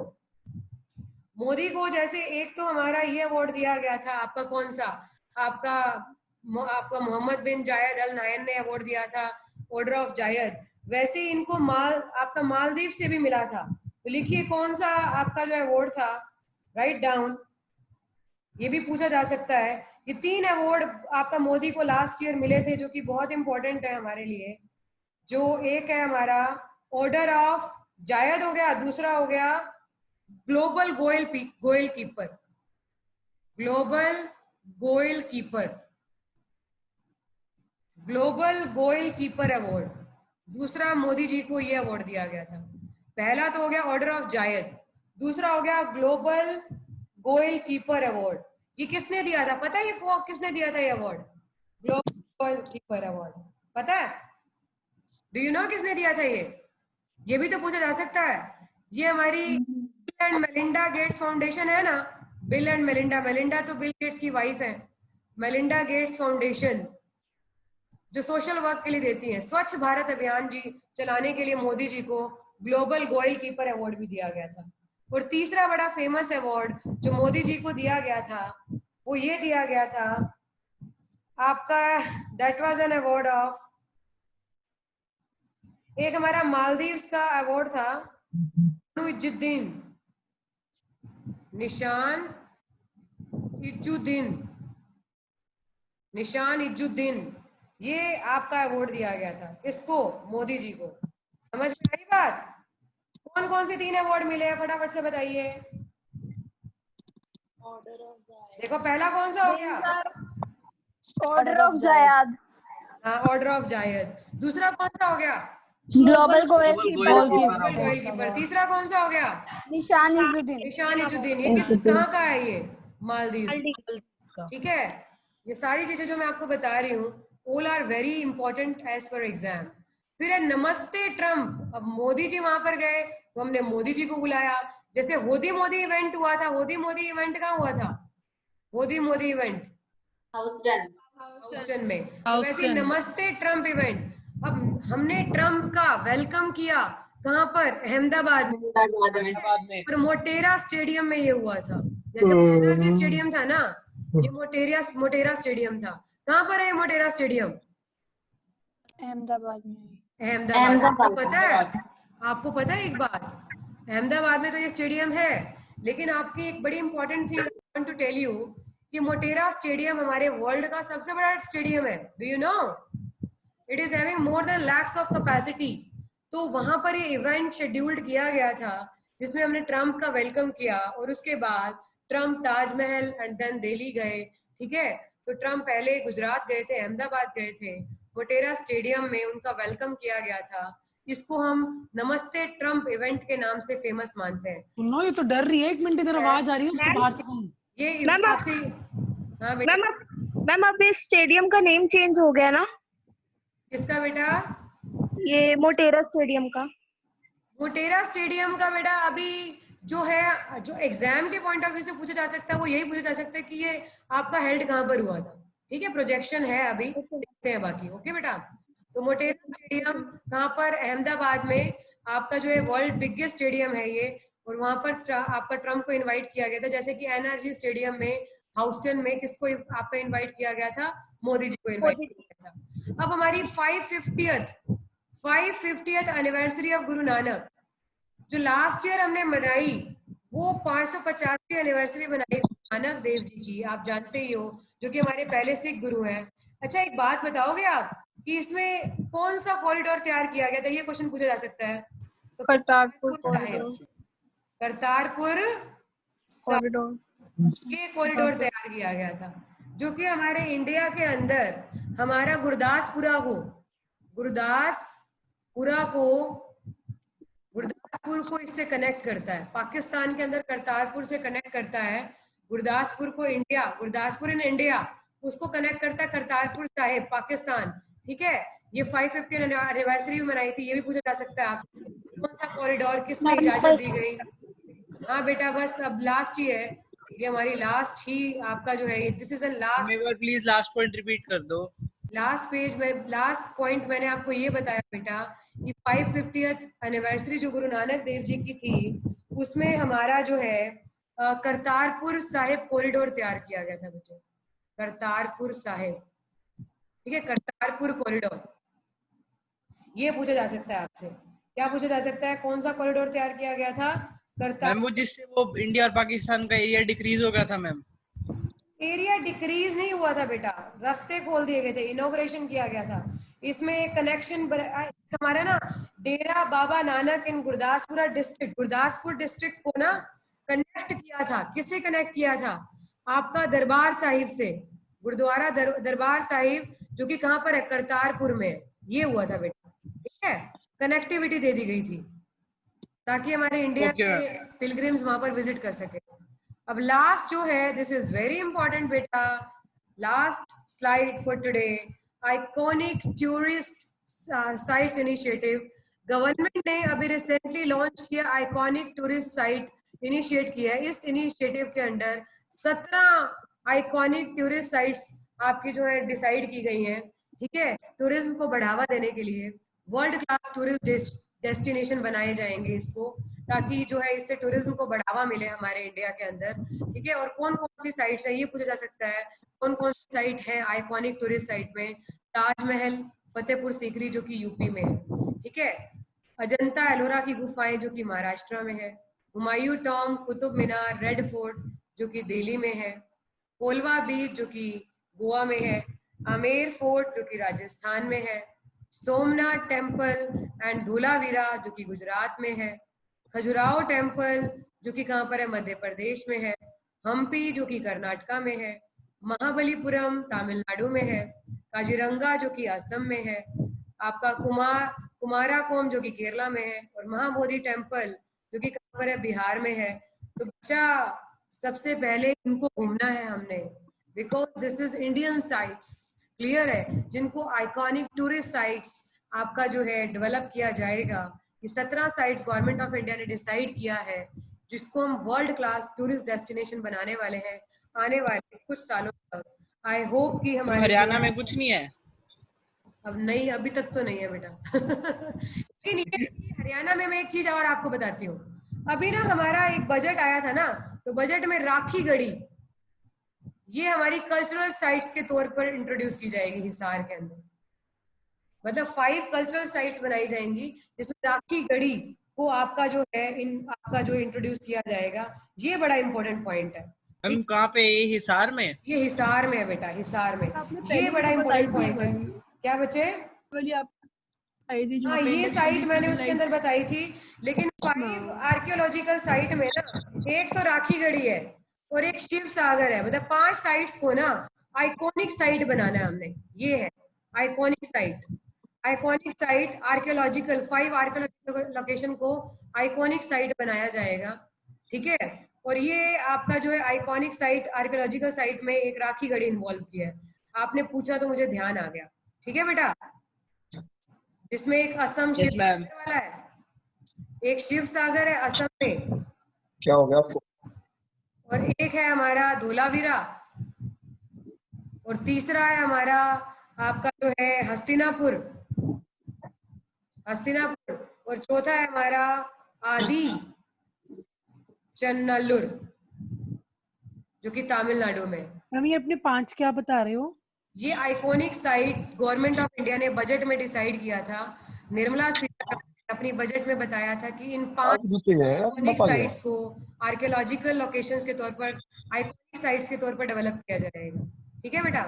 मोदी को जैसे एक तो हमारा ये अवार्ड दिया गया था, आपका कौन सा? आपका मोहम्मद बिन जायद अल नायन ने अवार्ड दिया था, ऑर्डर ऑफ जायद। वैसे ही इनको आपका मालदीव से भी मिला था। तो लिखिए कौन सा आपका जो अवार्ड था, राइट डाउन। ये भी पूछा जा सकता है। ये 3 अवार्ड आपका मोदी को लास्ट ईयर मिले थे, जो कि बहुत इंपॉर्टेंट है हमारे लिए। जो एक है हमारा ऑर्डर ऑफ जायद हो गया, दूसरा हो गया global Goyal keeper, global Goyal keeper award. दूसरा मोदी जी को ये अवार्ड दिया गया था। पहला तो हो गया ऑर्डर ऑफ जायद, दूसरा हो गया ग्लोबल गोयल कीपर अवार्ड। ये किसने दिया था पता है? ये किसने दिया था ये award? Global Goyal keeper award, पता है? डू यू नो किसने दिया था ये भी तो पूछा जा सकता है। ये हमारी bill and Melinda Gates foundation है ना, बिल एंड मेलिंडा तो बिल गेट्स की वाइफ है। मेलिंडा गेट्स फाउंडेशन जो सोशल वर्क के लिए देती है, स्वच्छ भारत अभियान जी चलाने के लिए मोदी जी को ग्लोबल गोयल कीपर अवार्ड भी दिया गया था। और तीसरा बड़ा फेमस अवार्ड जो मोदी जी को दिया गया था वो ये दिया गया था आपका, that was an award of, एक हमारा मालदीव्स का अवार्ड था, निशान इजुद्दीन, ये आपका अवार्ड दिया गया था। इसको मोदी जी को। समझ में आई बात? कौन कौन से 3 अवार्ड मिले हैं फटाफट से बताइए। देखो पहला कौन सा हो गया? Order of Zayed. हाँ, ऑर्डर ऑफ जायद। दूसरा कौन सा हो गया? Global Goyal keeper. तीसरा कौन सा हो गया? निशान इजुद्दीन। ये कहाँ का है? ये मालदीव, ठीक है। ये सारी चीजें जो मैं आपको बता रही हूँ all are very important as per exam. फिर है नमस्ते ट्रम्प। अब मोदी जी वहां पर गए तो हमने मोदी जी को बुलाया। जैसे होदी मोदी इवेंट हुआ था, होदी मोदी इवेंट कहाँ हुआ था? होदी मोदी इवेंट ह्यूस्टन में। तो वैसे नमस्ते ट्रम्प इवेंट, अब हमने ट्रम्प का वेलकम किया कहाँ पर? अहमदाबाद में। और मोटेरा स्टेडियम में ये हुआ था। जैसे मोटेरा स्टेडियम था ना, ये मोटेरा स्टेडियम था। कहाँ पर है मोटेरा स्टेडियम? अहमदाबाद में। आपको पता है एक बात, अहमदाबाद में तो ये स्टेडियम है, लेकिन आपकी एक बड़ी important thing I want to tell you कि मोटेरा स्टेडियम हमारे वर्ल्ड का सबसे बड़ा स्टेडियम है। Do you know? It is having more than lakhs of capacity. तो वहां पर ये इवेंट शेड्यूल्ड किया गया था जिसमें हमने ट्रम्प का वेलकम किया और उसके बाद Trump Taj Mahal and then Delhi गए, ठीक है। तो ट्रम्प पहले गुजरात गए थे, अहमदाबाद गए थे, मोटेरा स्टेडियम में उनका वेलकम किया गया था। इसको हम नमस्ते ट्रम्प इवेंट के नाम से फेमस मानते हैं। सुनो, ये तो डर रही है, एक मिनट इधर आवाज आ रही है, उसको बाहर से कहूं। ये आपसे, हाँ बेटा। मैम अब इस स्टेडियम का नेम चेंज हो गया ना? किसका बेटा? ये मोटेरा स्टेडियम का। मोटेरा स्टेडियम का बेटा अभी जो है, जो एग्जाम के पॉइंट ऑफ व्यू से पूछा जा सकता है वो यही पूछा जा सकता है कि ये आपका हेल्ड कहाँ पर हुआ था, ठीक है। प्रोजेक्शन है, अभी देखते हैं बाकी। ओके बेटा, तो मोटेरा स्टेडियम कहाँ पर? अहमदाबाद में। आपका जो है वर्ल्ड बिगेस्ट स्टेडियम है ये, और वहां पर आपका ट्रम्प को इनवाइट किया गया था। जैसे कि एनर्जी स्टेडियम में ह्यूस्टन में किसको आपका इनवाइट किया गया था? मोदी जी को इनवाइट किया गया था। अब हमारी 550th anniversary of Guru Nanak जो लास्ट ईयर हमने मनाई, वो 550वीं एनिवर्सरी बनाई नानक देव जी की, आप जानते ही हो, जो कि हमारे पहले सिख गुरु हैं। अच्छा एक बात बताओगे आप कि इसमें कौन सा कॉरिडोर तैयार किया गया था, ये क्वेश्चन पूछा जा सकता है। तो करतारपुर साहिब, करतारपुर कॉरिडोर। ये कॉरिडोर तैयार किया गया था, जो कि हमारे इंडिया के अंदर हमारा गुरदासपुर को इससे कनेक्ट करता है। पाकिस्तान के अंदर करतारपुर से कनेक्ट करता है गुरदासपुर को, इंडिया, गुरदासपुर इन इंडिया, उसको कनेक्ट करता है करतारपुर साहिब पाकिस्तान। ठीक है, ये 550 एनिवर्सरी भी मनाई थी, ये भी पूछा जा सकता है आपसे, कौन सा कॉरिडोर किसने इजाजत दी गई। हाँ बेटा, बस अब लास्ट ही है, ये हमारी लास्ट ही आपका जो है, दिस इज अ लास्ट। एक बार प्लीज लास्ट पॉइंट रिपीट कर दो। लास्ट पेज में लास्ट पॉइंट मैंने आपको ये बताया बेटा कि 550th एनिवर्सरी जो गुरु नानक देव जी की थी, उसमें हमारा जो है करतारपुर साहिब कॉरिडोर तैयार किया गया था बेटे, करतारपुर साहिब। ठीक है, करतारपुर कॉरिडोर, ये पूछा जा सकता है आपसे। क्या पूछा जा सकता है, कौन सा कॉरिडोर तैयार किया गया था? मैम वो जिससे वो इंडिया और पाकिस्तान का एरिया डिक्रीज हो गया था मैम। एरिया डिक्रीज नहीं हुआ था बेटा, रास्ते खोल दिए गए थे, इनॉग्रेशन किया गया था। इसमें एक कनेक्शन हमारा ना डेरा बाबा नानक इन गुरदासपुर डिस्ट्रिक्ट को ना कनेक्ट किया था। किससे कनेक्ट किया था? आपका दरबार साहिब से, गुरुद्वारा दरबार साहिब, जो कि कहाँ पर है? करतारपुर में। ये हुआ था बेटा, ठीक है, कनेक्टिविटी दे दी गई थी ताकि हमारे इंडिया से पिलग्रिम्स वहां पर विजिट कर सके। अब लास्ट जो है, दिस इज वेरी इंपॉर्टेंट बेटा, last slide for today, iconic tourist sites initiative. Government ने अभी रिसेंटली लॉन्च किया आइकॉनिक टूरिस्ट साइट इनिशिएट किया है। इस इनिशिएटिव के अंडर 17 आइकॉनिक टूरिस्ट साइट्स आपकी जो है डिसाइड की गई हैं। ठीक है, टूरिज्म को बढ़ावा देने के लिए वर्ल्ड क्लास टूरिस्ट डेस्टिनेशन बनाए जाएंगे इसको, ताकि जो है इससे टूरिज्म को बढ़ावा मिले हमारे इंडिया के अंदर। ठीक है, और कौन कौन सी साइट्स है ये पूछा जा सकता है, कौन कौन सी साइट है आइकॉनिक टूरिस्ट साइट में? ताजमहल फतेहपुर सीकरी जो कि यूपी में है। ठीक है, अजंता एलोरा की गुफाएं जो कि महाराष्ट्र में है, Humayun Tom, Qutub Minar, red fort जो कि दिल्ली में है, कोलवा बीच जो कि गोवा में है, आमेर फोर्ट जो कि राजस्थान में है, सोमनाथ टेम्पल एंड धूलावीरा जो कि गुजरात में है, खजुराहो टेम्पल जो कि कहाँ पर है? मध्य प्रदेश में है, हम्पी जो कि कर्नाटका में है, महाबलीपुरम तमिलनाडु में है, काजीरंगा जो कि असम में है, आपका कुमाराकोम जो कि केरला में है, और महाबोधि टेम्पल जो कि कहाँ पर है? बिहार में है। तो बच्चा सबसे पहले इनको घूमना है हमने, because this is Indian sites, clear है, जिनको आइकॉनिक टूरिस्ट साइट्स आपका जो है डेवलप किया जाएगा। ये 17 साइट्स गवर्नमेंट ऑफ इंडिया ने डिसाइड किया है, जिसको हम वर्ल्ड क्लास टूरिस्ट डेस्टिनेशन बनाने वाले हैं आने वाले कुछ सालों तक। आई होप कि हमारे हरियाणा में कुछ नहीं है? अब नहीं, अभी तक तो नहीं है बेटा। हरियाणा में मैं एक चीज और आपको बताती हूँ। अभी ना हमारा एक बजट आया था ना, तो बजट में राखी गढ़ी, ये हमारी कल्चरल साइट्स के तौर पर इंट्रोड्यूस की जाएगी हिसार के अंदर। मतलब 5 कल्चरल साइट्स बनाई जाएंगी, जिसमें राखी गढ़ी को आपका जो है आपका जो इंट्रोड्यूस किया जाएगा। ये बड़ा इंपॉर्टेंट पॉइंट है। हम कहाँ पे? ये हिसार में? ये हिसार में है बेटा, हिसार में। ये बड़ा इंपॉर्टेंट पॉइंट है। क्या बच्चे? हाँ, ये साइट मैंने उसके अंदर बताई थी, लेकिन 5 आर्कियोलॉजिकल साइट में ना, एक तो राखी गढ़ी है और एक शिव सागर है। मतलब 5 साइट्स को ना आइकॉनिक साइट बनाना है हमने। ये है iconic site, iconic site archaeological, 5 archaeological location को आइकॉनिक साइट बनाया जाएगा। ठीक है, और ये आपका जो है आइकॉनिक साइट आर्कियोलॉजिकल साइट में एक राखी गढ़ी इन्वॉल्व किया है। आपने पूछा तो मुझे ध्यान आ गया। ठीक है बेटा, जिसमें एक असम शिव सागर वाला है, एक शिव सागर है असम में, क्या हो गया आपको, और एक है हमारा धोलावीरा, और तीसरा है हमारा आपका जो है हस्तिनापुर, और चौथा है हमारा आदि चन्नल्लुर जो कि तमिलनाडु में। मैम ये अपने 5 क्या बता रहे हो? ये iconic site government of India ने बजट में डिसाइड किया था। निर्मला सीतारमण अपनी अपनी बजट में बताया था कि इन 5 आइकॉनिक साइट्स को आर्कियोलॉजिकल लोकेशंस के तौर पर, आइकॉनिक साइट्स के तौर पर डेवलप किया जाएगा। ठीक है बेटा?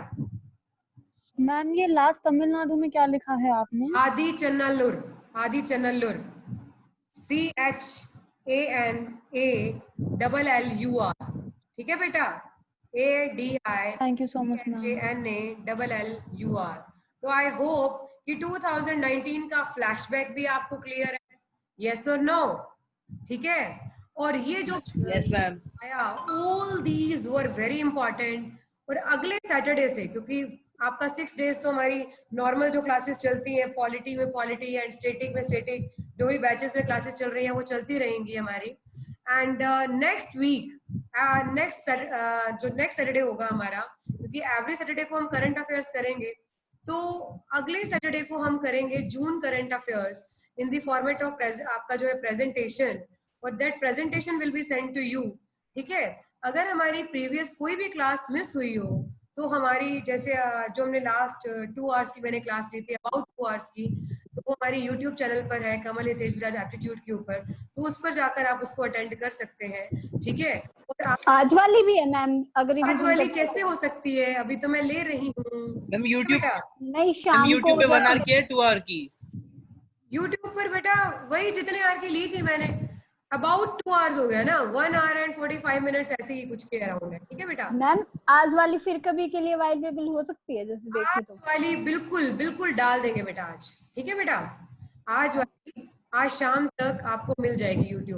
मैम ये लास्ट तमिलनाडु में क्या लिखा है आपने? आदि चन्नल्लुर, आदि चन्नल्लुर, CHANALLUR। ठीक है बेटा? Thank you so much ma'am. ADICHANALLUR। तो आई होप कि 2019 का फ्लैशबैक भी आपको क्लियर है, यस और नो? ठीक है? और ये जो यस मैम। आया, all these were very important. और अगले सैटरडे से, क्योंकि आपका 6 डेज तो हमारी नॉर्मल जो क्लासेस चलती हैं, पॉलिटी में पॉलिटी एंड स्टैटिक में स्टैटिक, जो भी बैचेस में क्लासेस चल रही हैं वो चलती रहेंगी हमारी। एंड नेक्स्ट वीक, जो नेक्स्ट सैटरडे होगा हमारा, क्योंकि एवरी सैटरडे को हम करंट अफेयर्स करेंगे, तो अगले सैटरडे को हम करेंगे June current affairs in the format of आपका जो है प्रेजेंटेशन, और that presentation will be send to you. ठीक है? अगर हमारी प्रीवियस कोई भी क्लास मिस हुई हो, तो हमारी जैसे जो हमने लास्ट 2 आवर्स की मैंने क्लास ली थी, अबाउट 2 आवर्स की, तो वो हमारी यूट्यूब चैनल पर है, कमल हितेश विराज एप्टीट्यूड के ऊपर, तो उस पर जाकर आप उसको अटेंड कर सकते हैं। ठीक है? और आज वाली भी है मैम? अगर आज वाली कैसे हो सकती है? अभी तो मैं ले रही हूँ मैम यूट्यूब नहीं, शाम को यूट्यूब पे 1 आवर की है, 2 आवर की। यूट्यूब पर बेटा वही जितने आवर की ली थी मैंने, अबाउट 2 आवर्स हो गया ना, 1 hour and 45 minutes ऐसे ही कुछ के अराउंड है। ठीक है बेटा? मैम आज वाली फिर कभी के लिए अवेलेबल हो सकती है जैसे देखें आज तो? वाली बिल्कुल बिल्कुल डाल देंगे बेटा आज। ठीक है बेटा? आज वाली आज शाम तक आपको मिल जाएगी यूट्यूब।